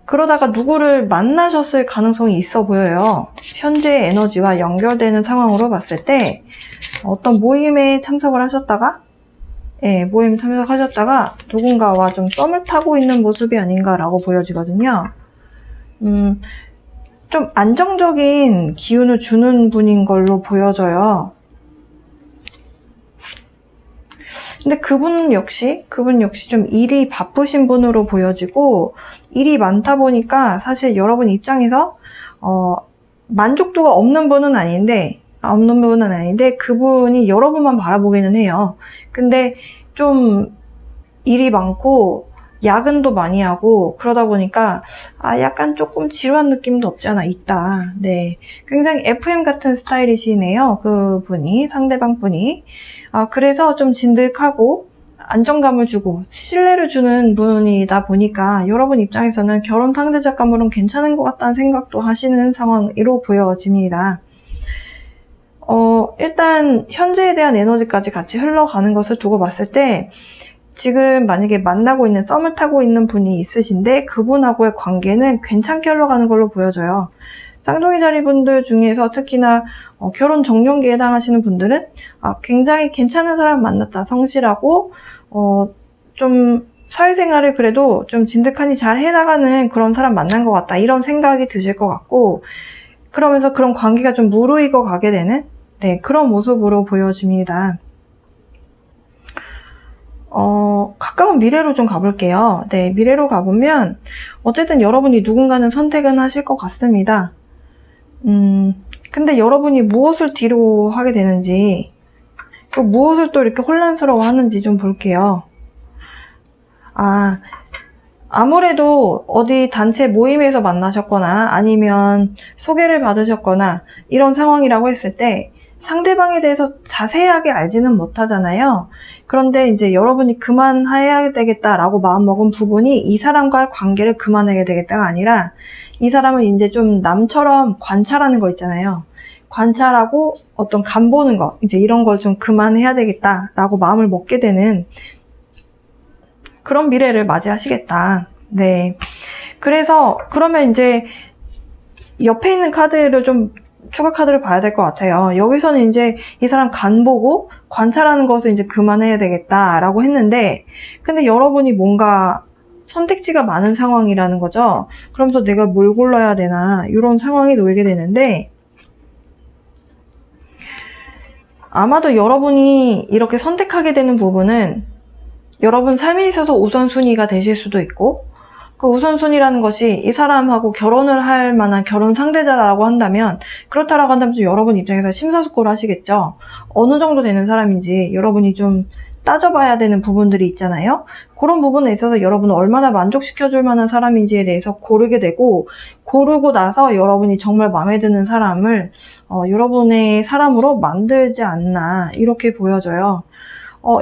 그러다가 누구를 만나셨을 가능성이 있어 보여요. 현재 에너지와 연결되는 상황으로 봤을 때 어떤 모임에 참석을 하셨다가 모임 참석하셨다가 누군가와 좀 썸을 타고 있는 모습이 아닌가라고 보여지거든요. 좀 안정적인 기운을 주는 분인 걸로 보여져요. 근데 그분 역시 좀 일이 바쁘신 분으로 보여지고, 일이 많다 보니까 사실 여러분 입장에서 만족도가 없는 분은 아닌데 그분이 여러분만 바라보기는 해요. 근데 좀 일이 많고 야근도 많이 하고 그러다 보니까 약간 조금 지루한 느낌도 없지 않아 있다. 네, 굉장히 FM 같은 스타일이시네요. 그분이, 상대방 분이. 그래서 좀 진득하고 안정감을 주고 신뢰를 주는 분이다 보니까 여러분 입장에서는 결혼 상대작감으로는 괜찮은 것 같다는 생각도 하시는 상황으로 보여집니다. 일단 현재에 대한 에너지까지 같이 흘러가는 것을 두고 봤을 때 지금 만약에 만나고 있는, 썸을 타고 있는 분이 있으신데 그분하고의 관계는 괜찮게 흘러가는 걸로 보여져요. 쌍둥이 자리 분들 중에서 특히나 결혼 정년기에 해당하시는 분들은 굉장히 괜찮은 사람 만났다. 성실하고 좀 사회생활을 그래도 좀 진득하니 잘 해나가는 그런 사람 만난 것 같다. 이런 생각이 드실 것 같고, 그러면서 그런 관계가 좀 무르익어 가게 되는 그런 모습으로 보여집니다. 가까운 미래로 좀 가볼게요. 미래로 가보면 어쨌든 여러분이 누군가는 선택은 하실 것 같습니다. 근데 여러분이 무엇을 뒤로 하게 되는지, 또 무엇을 또 이렇게 혼란스러워 하는지 좀 볼게요. 아무래도 어디 단체 모임에서 만나셨거나 아니면 소개를 받으셨거나 이런 상황이라고 했을 때 상대방에 대해서 자세하게 알지는 못하잖아요. 그런데 이제 여러분이 그만해야 되겠다라고 마음먹은 부분이 이 사람과의 관계를 그만해야 되겠다가 아니라, 이 사람은 이제 좀 남처럼 관찰하는 거 있잖아요. 관찰하고 어떤 간 보는 거, 이제 이런 걸 좀 그만해야 되겠다라고 마음을 먹게 되는 그런 미래를 맞이하시겠다. 그래서 그러면 이제 옆에 있는 카드를 좀 추가 카드를 봐야 될 것 같아요. 여기서는 이제 이 사람 간 보고 관찰하는 것을 이제 그만해야 되겠다라고 했는데, 근데 여러분이 뭔가 선택지가 많은 상황이라는 거죠. 그러면서 내가 뭘 골라야 되나 이런 상황이 놓이게 되는데, 아마도 여러분이 이렇게 선택하게 되는 부분은 여러분 삶에 있어서 우선순위가 되실 수도 있고, 그 우선순위라는 것이 이 사람하고 결혼을 할 만한 결혼 상대자라고 한다면, 그렇다라고 한다면 여러분 입장에서 심사숙고를 하시겠죠. 어느 정도 되는 사람인지 여러분이 좀 따져봐야 되는 부분들이 있잖아요. 그런 부분에 있어서 여러분을 얼마나 만족시켜줄 만한 사람인지에 대해서 고르게 되고, 고르고 나서 여러분이 정말 마음에 드는 사람을 여러분의 사람으로 만들지 않나 이렇게 보여져요.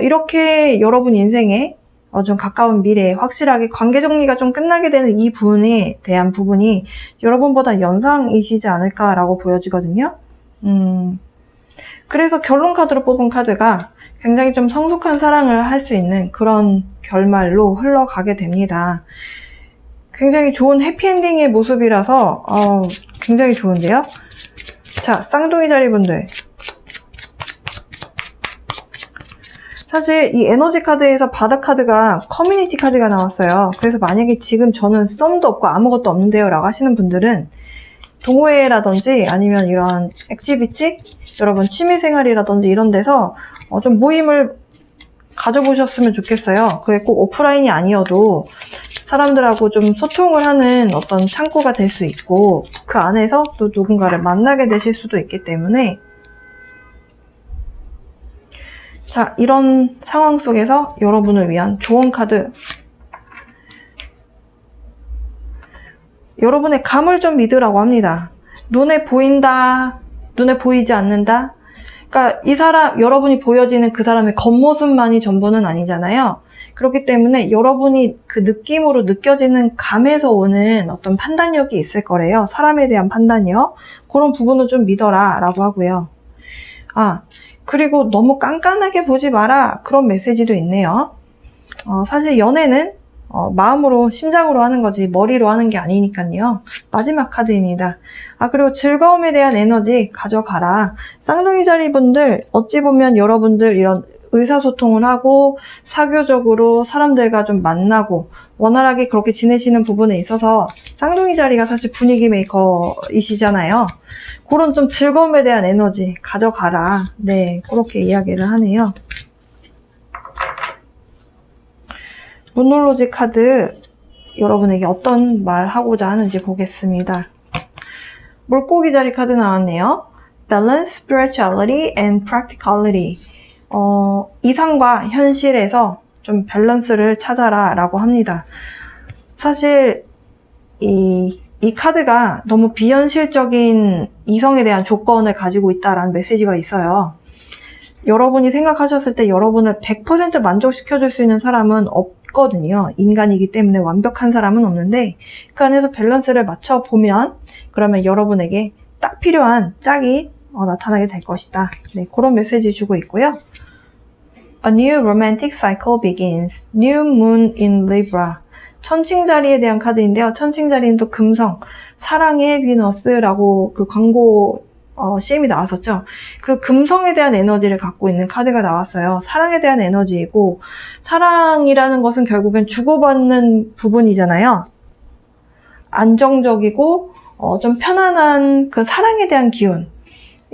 이렇게 여러분 인생에 좀 가까운 미래에 확실하게 관계 정리가 좀 끝나게 되는 이 부분에 대한 부분이 여러분보다 연상이시지 않을까라고 보여지거든요. 그래서 결론 카드로 뽑은 카드가 굉장히 좀 성숙한 사랑을 할 수 있는 그런 결말로 흘러가게 됩니다. 굉장히 좋은 해피엔딩의 모습이라서 굉장히 좋은데요. 자, 쌍둥이 자리분들, 사실 이 에너지 카드에서 바닥 카드가 커뮤니티 카드가 나왔어요. 그래서 만약에 지금 저는 썸도 없고 아무것도 없는데요 라고 하시는 분들은 동호회라든지 아니면 이런 액티비티, 여러분 취미생활이라든지 이런 데서 좀 모임을 가져보셨으면 좋겠어요. 그게 꼭 오프라인이 아니어도 사람들하고 좀 소통을 하는 어떤 창구가 될 수 있고, 그 안에서 또 누군가를 만나게 되실 수도 있기 때문에, 자, 이런 상황 속에서 여러분을 위한 조언 카드, 여러분의 감을 좀 믿으라고 합니다. 눈에 보인다, 눈에 보이지 않는다. 그러니까 이 사람, 여러분이 보여지는 그 사람의 겉모습만이 전부는 아니잖아요. 그렇기 때문에 여러분이 그 느낌으로 느껴지는 감에서 오는 어떤 판단력이 있을 거래요. 사람에 대한 판단력. 그런 부분을 좀 믿어라 라고 하고요. 그리고 너무 깐깐하게 보지 마라, 그런 메시지도 있네요. 사실 연애는 마음으로, 심장으로 하는 거지 머리로 하는 게 아니니까요. 마지막 카드입니다. 그리고 즐거움에 대한 에너지 가져가라. 쌍둥이 자리 분들, 어찌 보면 여러분들 이런 의사소통을 하고 사교적으로 사람들과 좀 만나고 원활하게 그렇게 지내시는 부분에 있어서 쌍둥이 자리가 사실 분위기 메이커이시잖아요. 그런 좀 즐거움에 대한 에너지 가져가라. 네, 그렇게 이야기를 하네요. 모놀로지 카드, 여러분에게 어떤 말 하고자 하는지 보겠습니다. 물고기 자리 카드 나왔네요. Balance, Spirituality and Practicality. 이상과 현실에서 좀 밸런스를 찾아라 라고 합니다. 사실 이 카드가 너무 비현실적인 이성에 대한 조건을 가지고 있다라는 메시지가 있어요. 여러분이 생각하셨을 때 여러분을 100% 만족시켜줄 수 있는 사람은 없거든요. 인간이기 때문에 완벽한 사람은 없는데, 그 안에서 밸런스를 맞춰보면 그러면 여러분에게 딱 필요한 짝이 나타나게 될 것이다. 네, 그런 메시지 주고 있고요. A new romantic cycle begins. New moon in Libra. 천칭자리에 대한 카드인데요. 천칭자리는 또 금성, 사랑의 비너스라고 그 광고 CM이 나왔었죠. 그 금성에 대한 에너지를 갖고 있는 카드가 나왔어요. 사랑에 대한 에너지이고, 사랑이라는 것은 결국엔 주고받는 부분이잖아요. 안정적이고 좀 편안한 그 사랑에 대한 기운,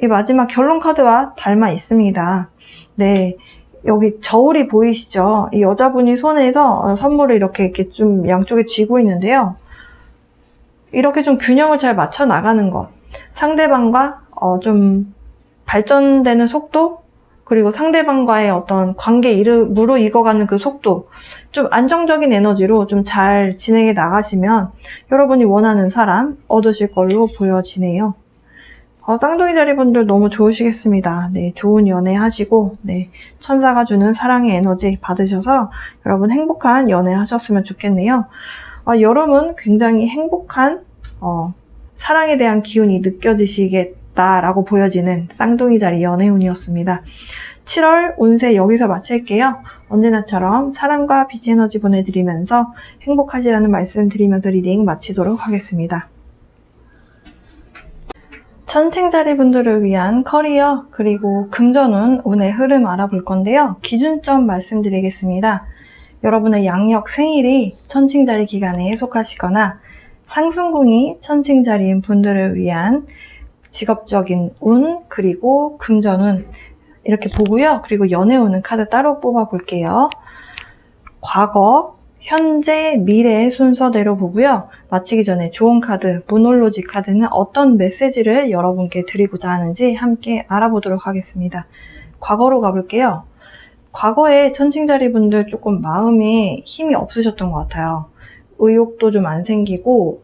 이 마지막 결론 카드와 닮아 있습니다. 네, 여기 저울이 보이시죠? 이 여자분이 손에서 선물을 이렇게 좀 양쪽에 쥐고 있는데요. 이렇게 좀 균형을 잘 맞춰 나가는 것, 상대방과 좀 발전되는 속도, 그리고 상대방과의 어떤 관계 무르익어가는 그 속도, 좀 안정적인 에너지로 좀 잘 진행해 나가시면 여러분이 원하는 사람 얻으실 걸로 보여지네요. 쌍둥이 자리분들 너무 좋으시겠습니다. 네, 좋은 연애 하시고, 네, 천사가 주는 사랑의 에너지 받으셔서 여러분 행복한 연애 하셨으면 좋겠네요. 여름은 굉장히 행복한 사랑에 대한 기운이 느껴지시겠다라고 보여지는 쌍둥이 자리 연애운이었습니다. 7월 운세 여기서 마칠게요. 언제나처럼 사랑과 빛의 에너지 보내드리면서 행복하시라는 말씀 드리면서 리딩 마치도록 하겠습니다. 천칭자리 분들을 위한 커리어 그리고 금전운 운의 흐름 알아볼 건데요. 기준점 말씀드리겠습니다. 여러분의 양력 생일이 천칭자리 기간에 속하시거나 상승궁이 천칭자리인 분들을 위한 직업적인 운, 그리고 금전운 이렇게 보고요. 그리고 연애운은 카드 따로 뽑아 볼게요. 과거, 현재, 미래의 순서대로 보고요. 마치기 전에 좋은 카드, 모놀로지 카드는 어떤 메시지를 여러분께 드리고자 하는지 함께 알아보도록 하겠습니다. 과거로 가볼게요. 과거에 천칭자리 분들 조금 마음에 힘이 없으셨던 것 같아요. 의욕도 좀 안 생기고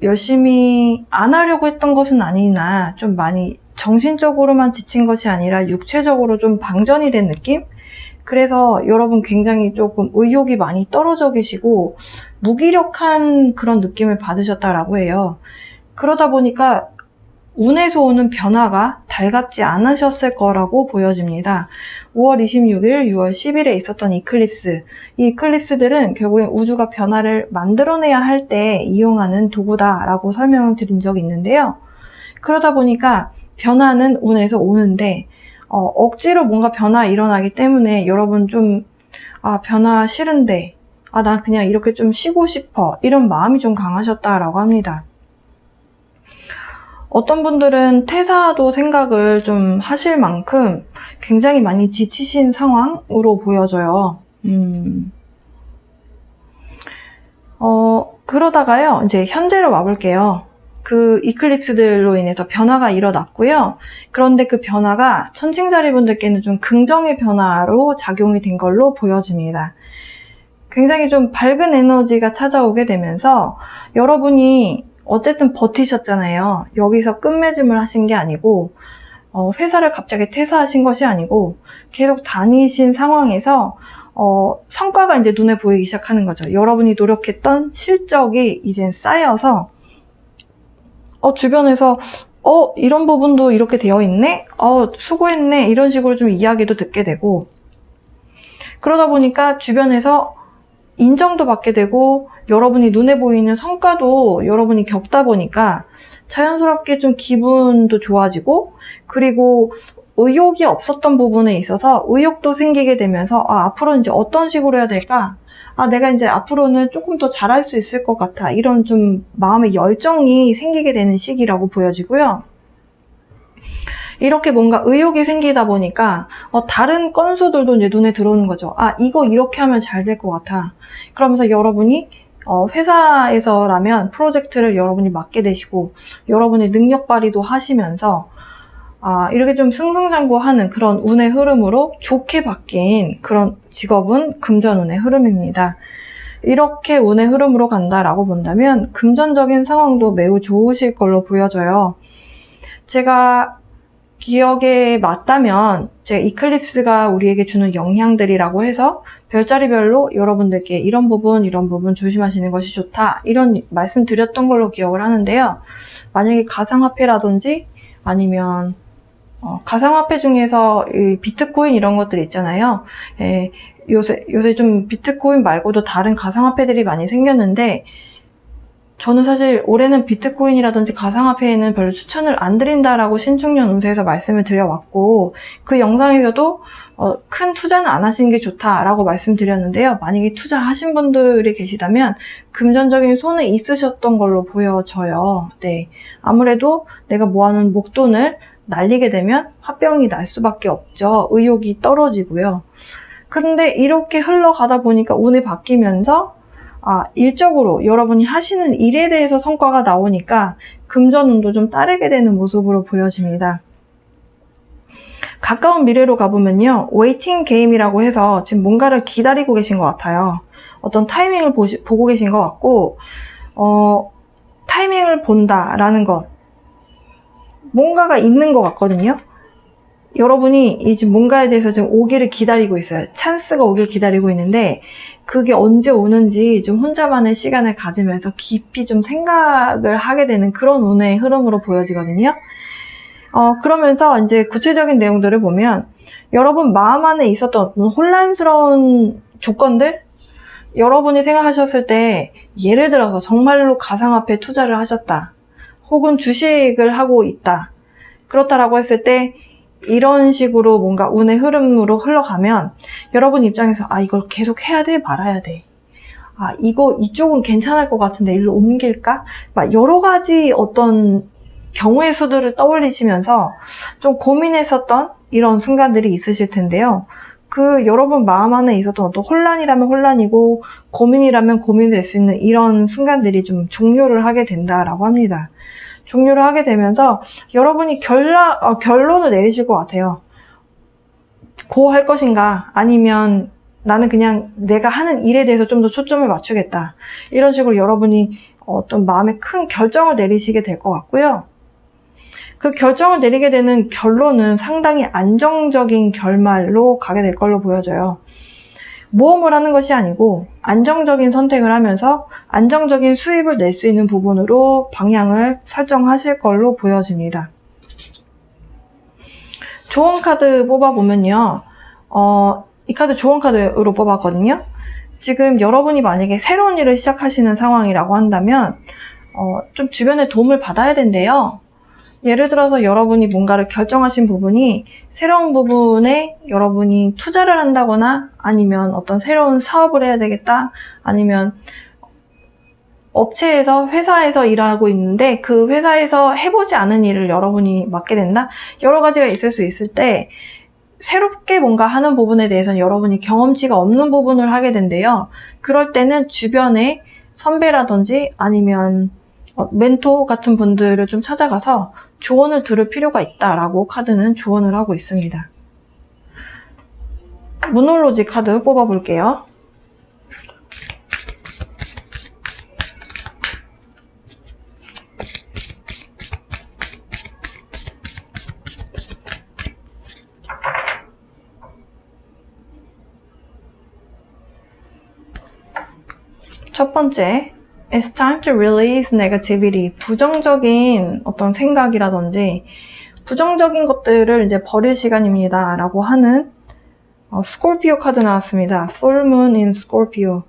열심히 안 하려고 했던 것은 아니나 좀 많이 정신적으로만 지친 것이 아니라 육체적으로 좀 방전이 된 느낌? 그래서 여러분 굉장히 조금 의욕이 많이 떨어져 계시고 무기력한 그런 느낌을 받으셨다라고 해요. 그러다 보니까 운에서 오는 변화가 달갑지 않으셨을 거라고 보여집니다. 5월 26일, 6월 10일에 있었던 이클립스. 이 이클립스들은 결국엔 우주가 변화를 만들어내야 할 때 이용하는 도구다라고 설명을 드린 적이 있는데요. 그러다 보니까 변화는 운에서 오는데 억지로 뭔가 변화 일어나기 때문에 여러분 좀 변화 싫은데 난 그냥 이렇게 좀 쉬고 싶어 이런 마음이 좀 강하셨다라고 합니다. 어떤 분들은 퇴사도 생각을 좀 하실 만큼 굉장히 많이 지치신 상황으로 보여져요. 그러다가요, 이제 현재로 와볼게요. 그 이클립스들로 인해서 변화가 일어났고요. 그런데 그 변화가 천칭자리 분들께는 좀 긍정의 변화로 작용이 된 걸로 보여집니다. 굉장히 좀 밝은 에너지가 찾아오게 되면서 여러분이 어쨌든 버티셨잖아요. 여기서 끝맺음을 하신 게 아니고 회사를 갑자기 퇴사하신 것이 아니고 계속 다니신 상황에서 성과가 이제 눈에 보이기 시작하는 거죠. 여러분이 노력했던 실적이 이제 쌓여서 주변에서 이런 부분도 이렇게 되어 있네? 수고했네? 이런 식으로 좀 이야기도 듣게 되고 그러다 보니까 주변에서 인정도 받게 되고 여러분이 눈에 보이는 성과도 여러분이 겪다 보니까 자연스럽게 좀 기분도 좋아지고 그리고 의욕이 없었던 부분에 있어서 의욕도 생기게 되면서 앞으로 이제 어떤 식으로 해야 될까? 내가 이제 앞으로는 조금 더 잘할 수 있을 것 같아. 이런 좀 마음의 열정이 생기게 되는 시기라고 보여지고요. 이렇게 뭔가 의욕이 생기다 보니까 다른 건수들도 이제 눈에 들어오는 거죠. 이거 이렇게 하면 잘 될 것 같아. 그러면서 여러분이 회사에서라면 프로젝트를 여러분이 맡게 되시고 여러분의 능력 발휘도 하시면서 이렇게 좀 승승장구하는 그런 운의 흐름으로 좋게 바뀐 그런 직업은 금전운의 흐름입니다. 이렇게 운의 흐름으로 간다라고 본다면 금전적인 상황도 매우 좋으실 걸로 보여져요. 제가 기억에 맞다면 제가 이클립스가 우리에게 주는 영향들이라고 해서 별자리별로 여러분들께 이런 부분 조심하시는 것이 좋다 이런 말씀 드렸던 걸로 기억을 하는데요. 만약에 가상화폐라든지 아니면 가상화폐 중에서 이 비트코인 이런 것들 있잖아요. 요새 좀 비트코인 말고도 다른 가상화폐들이 많이 생겼는데 저는 사실 올해는 비트코인이라든지 가상화폐에는 별로 추천을 안 드린다라고 신축년 운세에서 말씀을 드려왔고 그 영상에서도 큰 투자는 안 하시는 게 좋다라고 말씀드렸는데요. 만약에 투자하신 분들이 계시다면 금전적인 손해 있으셨던 걸로 보여져요. 네, 아무래도 내가 모아놓은 목돈을 날리게 되면 화병이 날 수밖에 없죠. 의욕이 떨어지고요. 그런데 이렇게 흘러가다 보니까 운이 바뀌면서 일적으로 여러분이 하시는 일에 대해서 성과가 나오니까 금전운도 좀 따르게 되는 모습으로 보여집니다. 가까운 미래로 가보면요. 웨이팅 게임이라고 해서 지금 뭔가를 기다리고 계신 것 같아요. 어떤 타이밍을 보고 계신 것 같고 타이밍을 본다라는 것 뭔가가 있는 것 같거든요. 여러분이 이제 뭔가에 대해서 좀 오기를 기다리고 있어요. 찬스가 오길 기다리고 있는데 그게 언제 오는지 좀 혼자만의 시간을 가지면서 깊이 좀 생각을 하게 되는 그런 운의 흐름으로 보여지거든요. 그러면서 이제 구체적인 내용들을 보면 여러분 마음 안에 있었던 어떤 혼란스러운 조건들 여러분이 생각하셨을 때 예를 들어서 정말로 가상화폐 투자를 하셨다. 혹은 주식을 하고 있다. 그렇다라고 했을 때 이런 식으로 뭔가 운의 흐름으로 흘러가면 여러분 입장에서 이걸 계속 해야 돼? 말아야 돼? 이쪽은 괜찮을 것 같은데 일로 옮길까? 막 여러 가지 어떤 경우의 수들을 떠올리시면서 좀 고민했었던 이런 순간들이 있으실 텐데요. 그 여러분 마음 안에 있었던 어떤 혼란이라면 혼란이고 고민이라면 고민이 될 수 있는 이런 순간들이 좀 종료를 하게 된다라고 합니다. 종료를 하게 되면서 여러분이 결론을 내리실 것 같아요. 고 할 것인가 아니면 나는 그냥 내가 하는 일에 대해서 좀 더 초점을 맞추겠다. 이런 식으로 여러분이 어떤 마음에 큰 결정을 내리시게 될 것 같고요. 그 결정을 내리게 되는 결론은 상당히 안정적인 결말로 가게 될 걸로 보여져요. 모험을 하는 것이 아니고 안정적인 선택을 하면서 안정적인 수입을 낼 수 있는 부분으로 방향을 설정하실 걸로 보여집니다. 조언 카드 뽑아보면요. 이 카드 조언 카드로 뽑았거든요. 지금 여러분이 만약에 새로운 일을 시작하시는 상황이라고 한다면 좀 주변의 도움을 받아야 된대요. 예를 들어서 여러분이 뭔가를 결정하신 부분이 새로운 부분에 여러분이 투자를 한다거나 아니면 어떤 새로운 사업을 해야 되겠다 아니면 업체에서 회사에서 일하고 있는데 그 회사에서 해보지 않은 일을 여러분이 맡게 된다? 여러 가지가 있을 수 있을 때 새롭게 뭔가 하는 부분에 대해서는 여러분이 경험치가 없는 부분을 하게 된대요. 그럴 때는 주변에 선배라든지 아니면 멘토 같은 분들을 좀 찾아가서 조언을 들을 필요가 있다라고 카드는 조언을 하고 있습니다. 무놀로지 카드 뽑아볼게요. 첫 번째, It's time to release negativity. 부정적인 어떤 생각이라든지 부정적인 것들을 이제 버릴 시간입니다. 라고 하는 스콜피오 카드 나왔습니다. Full Moon in Scorpio.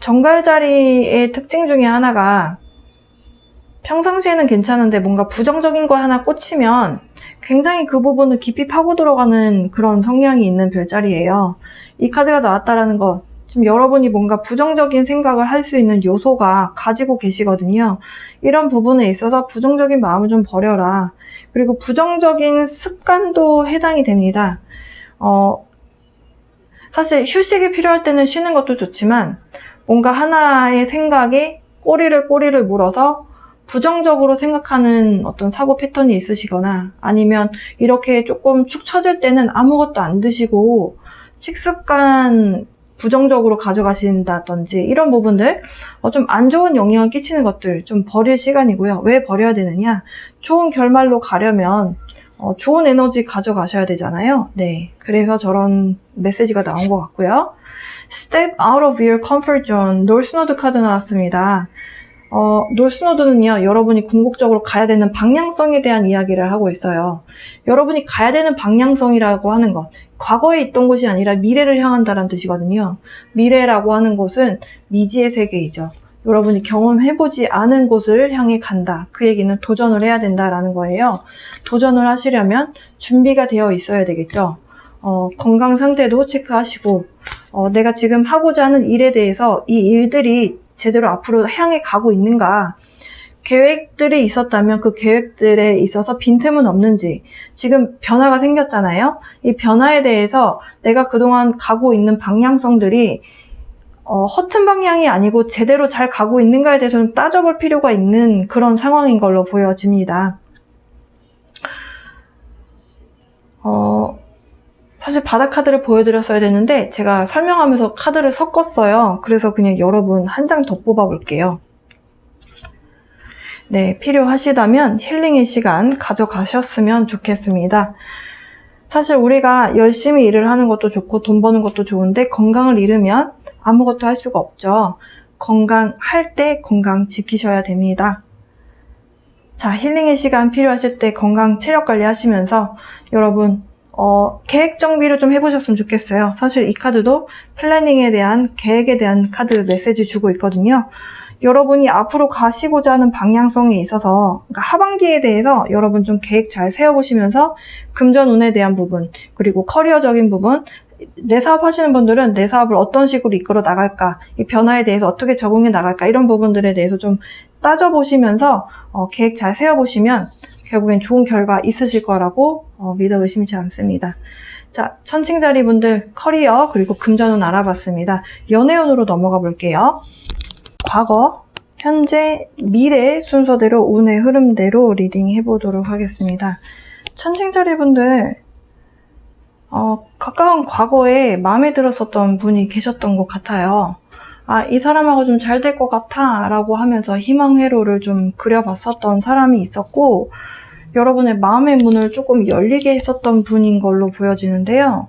정갈자리의 특징 중에 하나가 평상시에는 괜찮은데 뭔가 부정적인 거 하나 꽂히면 굉장히 그 부분을 깊이 파고 들어가는 그런 성향이 있는 별자리예요. 이 카드가 나왔다라는 것. 지금 여러분이 뭔가 부정적인 생각을 할 수 있는 요소가 가지고 계시거든요. 이런 부분에 있어서 부정적인 마음을 좀 버려라. 그리고 부정적인 습관도 해당이 됩니다. 사실 휴식이 필요할 때는 쉬는 것도 좋지만 뭔가 하나의 생각에 꼬리를 물어서 부정적으로 생각하는 어떤 사고 패턴이 있으시거나 아니면 이렇게 조금 축 처질 때는 아무것도 안 드시고 식습관 부정적으로 가져가신다든지 이런 부분들 좀 안 좋은 영향을 끼치는 것들 좀 버릴 시간이고요. 왜 버려야 되느냐? 좋은 결말로 가려면 좋은 에너지 가져가셔야 되잖아요. 네, 그래서 저런 메시지가 나온 것 같고요. Step out of your comfort zone. 노스노드 카드 나왔습니다. 노스노드는요, 여러분이 궁극적으로 가야 되는 방향성에 대한 이야기를 하고 있어요. 여러분이 가야 되는 방향성이라고 하는 것, 과거에 있던 곳이 아니라 미래를 향한다는 뜻이거든요. 미래라고 하는 곳은 미지의 세계이죠. 여러분이 경험해보지 않은 곳을 향해 간다. 그 얘기는 도전을 해야 된다라는 거예요. 도전을 하시려면 준비가 되어 있어야 되겠죠. 건강 상태도 체크하시고 내가 지금 하고자 하는 일에 대해서 이 일들이 제대로 앞으로 향해 가고 있는가, 계획들이 있었다면 그 계획들에 있어서 빈틈은 없는지, 지금 변화가 생겼잖아요. 이 변화에 대해서 내가 그동안 가고 있는 방향성들이 허튼 방향이 아니고 제대로 잘 가고 있는가에 대해서 좀 따져볼 필요가 있는 그런 상황인 걸로 보여집니다. 사실 바닥 카드를 보여드렸어야 되는데 제가 설명하면서 카드를 섞었어요. 그래서 그냥 여러분 한 장 더 뽑아볼게요. 네, 필요하시다면 힐링의 시간 가져가셨으면 좋겠습니다. 사실 우리가 열심히 일을 하는 것도 좋고 돈 버는 것도 좋은데 건강을 잃으면 아무것도 할 수가 없죠. 건강할 때 건강 지키셔야 됩니다. 자, 힐링의 시간 필요하실 때 건강 체력 관리 하시면서 여러분 계획 정비를 좀 해보셨으면 좋겠어요. 사실 이 카드도 플래닝에 대한 계획에 대한 카드 메시지 주고 있거든요. 여러분이 앞으로 가시고자 하는 방향성에 있어서, 그러니까 하반기에 대해서 여러분 좀 계획 잘 세워보시면서 금전운에 대한 부분, 그리고 커리어적인 부분, 내 사업 하시는 분들은 내 사업을 어떤 식으로 이끌어 나갈까, 이 변화에 대해서 어떻게 적응해 나갈까, 이런 부분들에 대해서 좀 따져보시면서 계획 잘 세워보시면 결국엔 좋은 결과 있으실 거라고 믿어 의심치 않습니다. 자, 천칭자리 분들 커리어 그리고 금전운 알아봤습니다. 연애운으로 넘어가 볼게요. 과거, 현재, 미래 순서대로 운의 흐름대로 리딩 해보도록 하겠습니다. 천칭자리 분들 가까운 과거에 마음에 들었었던 분이 계셨던 것 같아요. 아, 이 사람하고 좀 잘 될 것 같아 라고 하면서 희망회로를 좀 그려봤었던 사람이 있었고, 여러분의 마음의 문을 조금 열리게 했었던 분인 걸로 보여지는데요.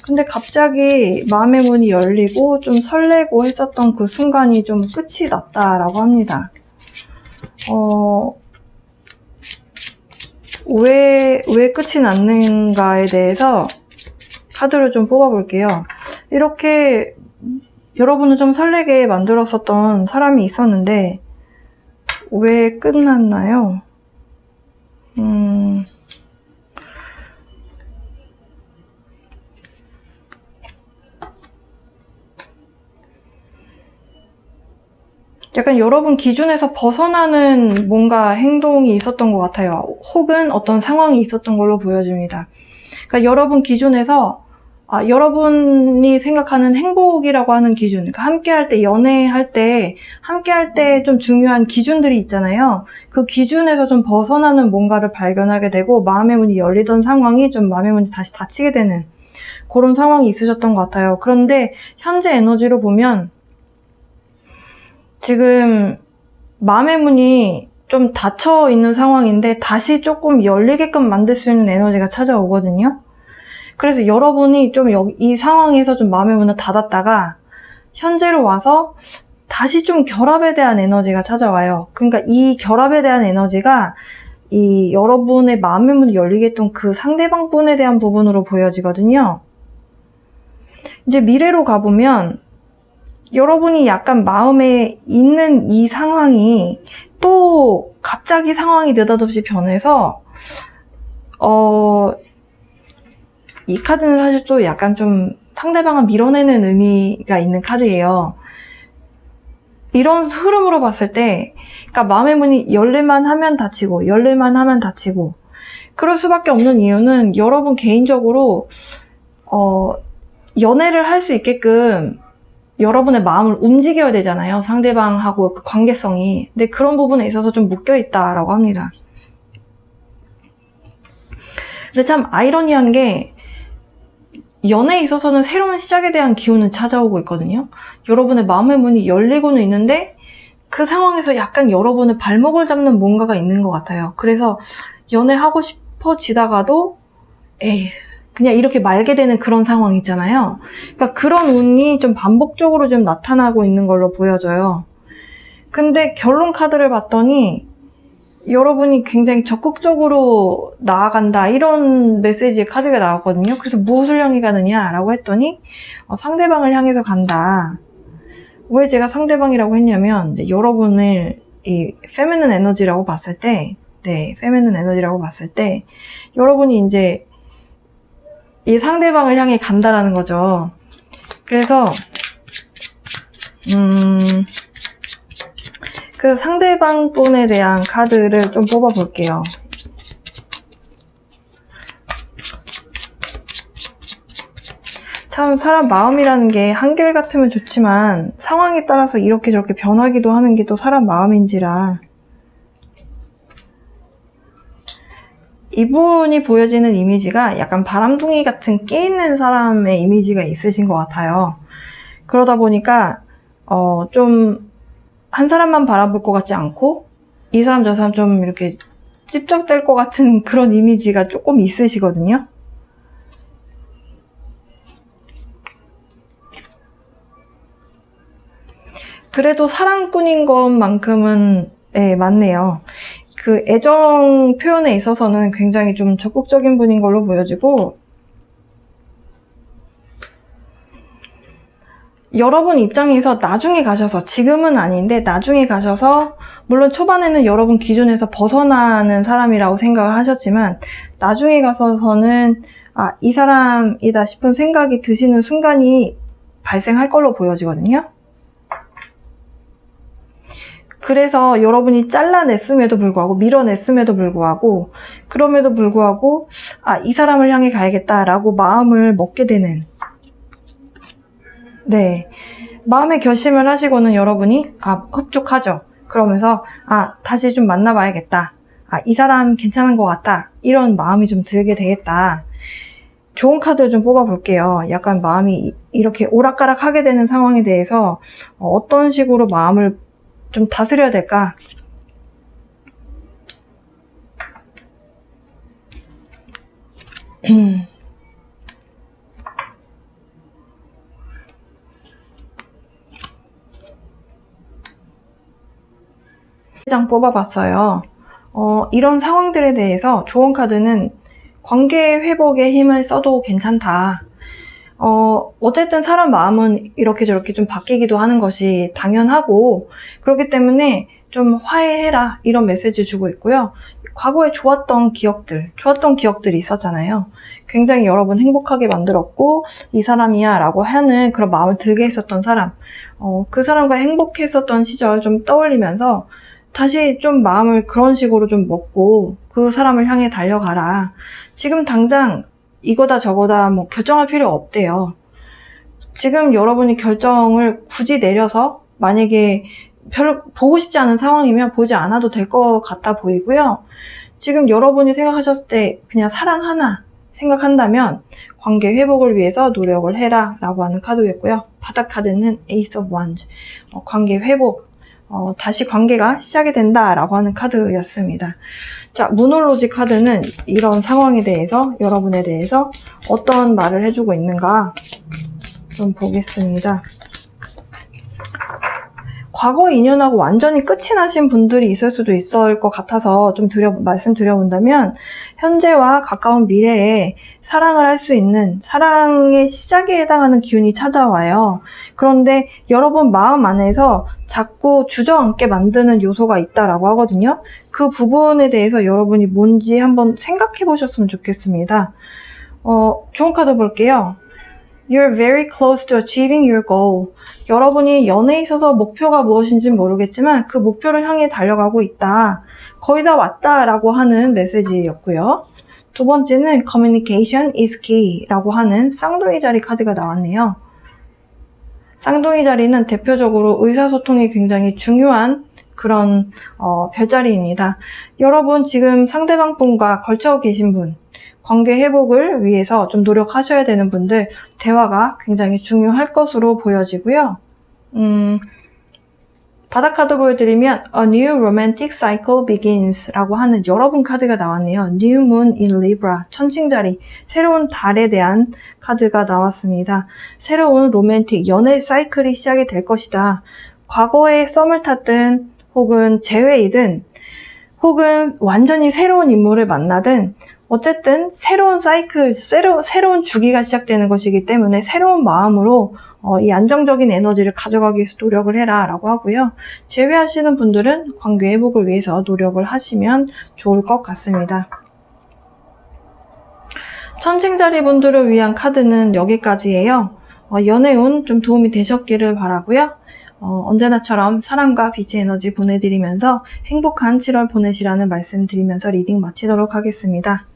근데 갑자기 마음의 문이 열리고 좀 설레고 했었던 그 순간이 좀 끝이 났다라고 합니다. 왜 끝이 났는가에 대해서 카드를 좀 뽑아볼게요. 이렇게 여러분을 좀 설레게 만들었었던 사람이 있었는데 왜 끝났나요? 약간 여러분 기준에서 벗어나는 뭔가 행동이 있었던 것 같아요. 혹은 어떤 상황이 있었던 걸로 보여집니다. 그러니까 여러분 기준에서 여러분이 생각하는 행복이라고 하는 기준, 그러니까 함께할 때, 연애할 때, 함께할 때 좀 중요한 기준들이 있잖아요. 그 기준에서 좀 벗어나는 뭔가를 발견하게 되고 마음의 문이 열리던 상황이 좀 마음의 문이 다시 닫히게 되는 그런 상황이 있으셨던 것 같아요. 그런데 현재 에너지로 보면 지금 마음의 문이 좀 닫혀 있는 상황인데 다시 조금 열리게끔 만들 수 있는 에너지가 찾아오거든요. 그래서 여러분이 좀 이 상황에서 좀 마음의 문을 닫았다가 현재로 와서 다시 좀 결합에 대한 에너지가 찾아와요. 그러니까 이 결합에 대한 에너지가 이 여러분의 마음의 문을 열리게 했던 그 상대방 분에 대한 부분으로 보여지거든요. 이제 미래로 가보면 여러분이 약간 마음에 있는 이 상황이 또 갑자기 상황이 느닷없이 변해서 이 카드는 사실 또 약간 좀 상대방을 밀어내는 의미가 있는 카드예요. 이런 흐름으로 봤을 때, 그러니까 마음의 문이 열릴만 하면 닫히고, 열릴만 하면 닫히고, 그럴 수밖에 없는 이유는 여러분 개인적으로, 연애를 할 수 있게끔 여러분의 마음을 움직여야 되잖아요. 상대방하고 그 관계성이. 근데 그런 부분에 있어서 좀 묶여있다라고 합니다. 근데 참 아이러니한 게, 연애에 있어서는 새로운 시작에 대한 기운은 찾아오고 있거든요. 여러분의 마음의 문이 열리고는 있는데 그 상황에서 약간 여러분의 발목을 잡는 뭔가가 있는 것 같아요. 그래서 연애하고 싶어지다가도 그냥 이렇게 말게 되는 그런 상황 있잖아요. 그러니까 그런 운이 좀 반복적으로 좀 나타나고 있는 걸로 보여져요. 근데 결론 카드를 봤더니 여러분이 굉장히 적극적으로 나아간다 이런 메시지의 카드가 나왔거든요. 그래서 무엇을 향해 가느냐라고 했더니 상대방을 향해서 간다. 왜 제가 상대방이라고 했냐면 이제 여러분을 이 페미닌 에너지라고 봤을 때, 페미닌 에너지라고 봤을 때 여러분이 이제 이 상대방을 향해 간다라는 거죠. 그래서 그 상대방 분에 대한 카드를 좀 뽑아볼게요. 참 사람 마음이라는 게 한결같으면 좋지만 상황에 따라서 이렇게 저렇게 변하기도 하는 게 또 사람 마음인지라 이분이 보여지는 이미지가 약간 바람둥이 같은 깨있는 사람의 이미지가 있으신 것 같아요. 그러다 보니까 좀 한 사람만 바라볼 것 같지 않고 이 사람 저 사람 좀 이렇게 찝적될 것 같은 그런 이미지가 조금 있으시거든요. 그래도 사랑꾼인 것만큼은 맞네요. 그 애정 표현에 있어서는 굉장히 좀 적극적인 분인 걸로 보여지고 여러분 입장에서 나중에 가셔서, 지금은 아닌데 나중에 가셔서, 물론 초반에는 여러분 기준에서 벗어나는 사람이라고 생각을 하셨지만 나중에 가서서는 이 사람이다 싶은 생각이 드시는 순간이 발생할 걸로 보여지거든요. 그래서 여러분이 잘라냈음에도 불구하고, 밀어냈음에도 불구하고, 그럼에도 불구하고 이 사람을 향해 가야겠다라고 마음을 먹게 되는, 네, 마음의 결심을 하시고는 여러분이 흡족하죠. 그러면서 다시 좀 만나봐야겠다, 이 사람 괜찮은 것 같다, 이런 마음이 좀 들게 되겠다. 좋은 카드를 좀 뽑아볼게요. 약간 마음이 이렇게 오락가락 하게 되는 상황에 대해서 어떤 식으로 마음을 좀 다스려야 될까? 장 뽑아봤어요. 이런 상황들에 대해서 좋은 카드는 관계 회복에 힘을 써도 괜찮다. 어쨌든 사람 마음은 이렇게 저렇게 좀 바뀌기도 하는 것이 당연하고, 그렇기 때문에 좀 화해해라, 이런 메시지 주고 있고요. 과거에 좋았던 기억들이 있었잖아요. 굉장히 여러분 행복하게 만들었고 이 사람이야 라고 하는 그런 마음을 들게 했었던 사람, 그 사람과 행복했었던 시절 좀 떠올리면서 다시 좀 마음을 그런 식으로 좀 먹고 그 사람을 향해 달려가라. 지금 당장 이거다 저거다 뭐 결정할 필요 없대요. 지금 여러분이 결정을 굳이 내려서 만약에 별로 보고 싶지 않은 상황이면 보지 않아도 될 것 같아 보이고요. 지금 여러분이 생각하셨을 때 그냥 사랑 하나 생각한다면 관계 회복을 위해서 노력을 해라 라고 하는 카드였고요. 바닥 카드는 Ace of Wands, 관계 회복, 다시 관계가 시작이 된다 라고 하는 카드였습니다. 자, 무놀로지 카드는 이런 상황에 대해서, 여러분에 대해서 어떤 말을 해주고 있는가 좀 보겠습니다. 과거 인연하고 완전히 끝이 나신 분들이 있을 수도 있을 것 같아서 좀 말씀드려본다면, 현재와 가까운 미래에 사랑을 할 수 있는, 사랑의 시작에 해당하는 기운이 찾아와요. 그런데 여러분 마음 안에서 자꾸 주저앉게 만드는 요소가 있다라고 하거든요. 그 부분에 대해서 여러분이 뭔지 한번 생각해 보셨으면 좋겠습니다. 좋은 카드 볼게요. You're very close to achieving your goal. 여러분이 연애에 있어서 목표가 무엇인지는 모르겠지만 그 목표를 향해 달려가고 있다. 거의 다 왔다라고 하는 메시지였고요. 두 번째는 Communication is key 라고 하는 쌍둥이 자리 카드가 나왔네요. 쌍둥이 자리는 대표적으로 의사소통이 굉장히 중요한 그런 별자리입니다. 여러분 지금 상대방 분과 걸쳐 계신 분, 관계 회복을 위해서 좀 노력하셔야 되는 분들, 대화가 굉장히 중요할 것으로 보여지고요. 바닥 카드 보여드리면 A new romantic cycle begins 라고 하는 여러분 카드가 나왔네요. New moon in Libra, 천칭자리, 새로운 달에 대한 카드가 나왔습니다. 새로운 로맨틱, 연애 사이클이 시작이 될 것이다. 과거에 썸을 탔든 혹은 재회이든 혹은 완전히 새로운 인물을 만나든 어쨌든 새로운 사이클, 새로운 주기가 시작되는 것이기 때문에 새로운 마음으로 이 안정적인 에너지를 가져가기 위해서 노력을 해라 라고 하고요. 재회하시는 분들은 관계 회복을 위해서 노력을 하시면 좋을 것 같습니다. 천칭자리 분들을 위한 카드는 여기까지예요. 연애운 좀 도움이 되셨기를 바라고요. 언제나처럼 사랑과 빛의 에너지 보내드리면서 행복한 7월 보내시라는 말씀 드리면서 리딩 마치도록 하겠습니다.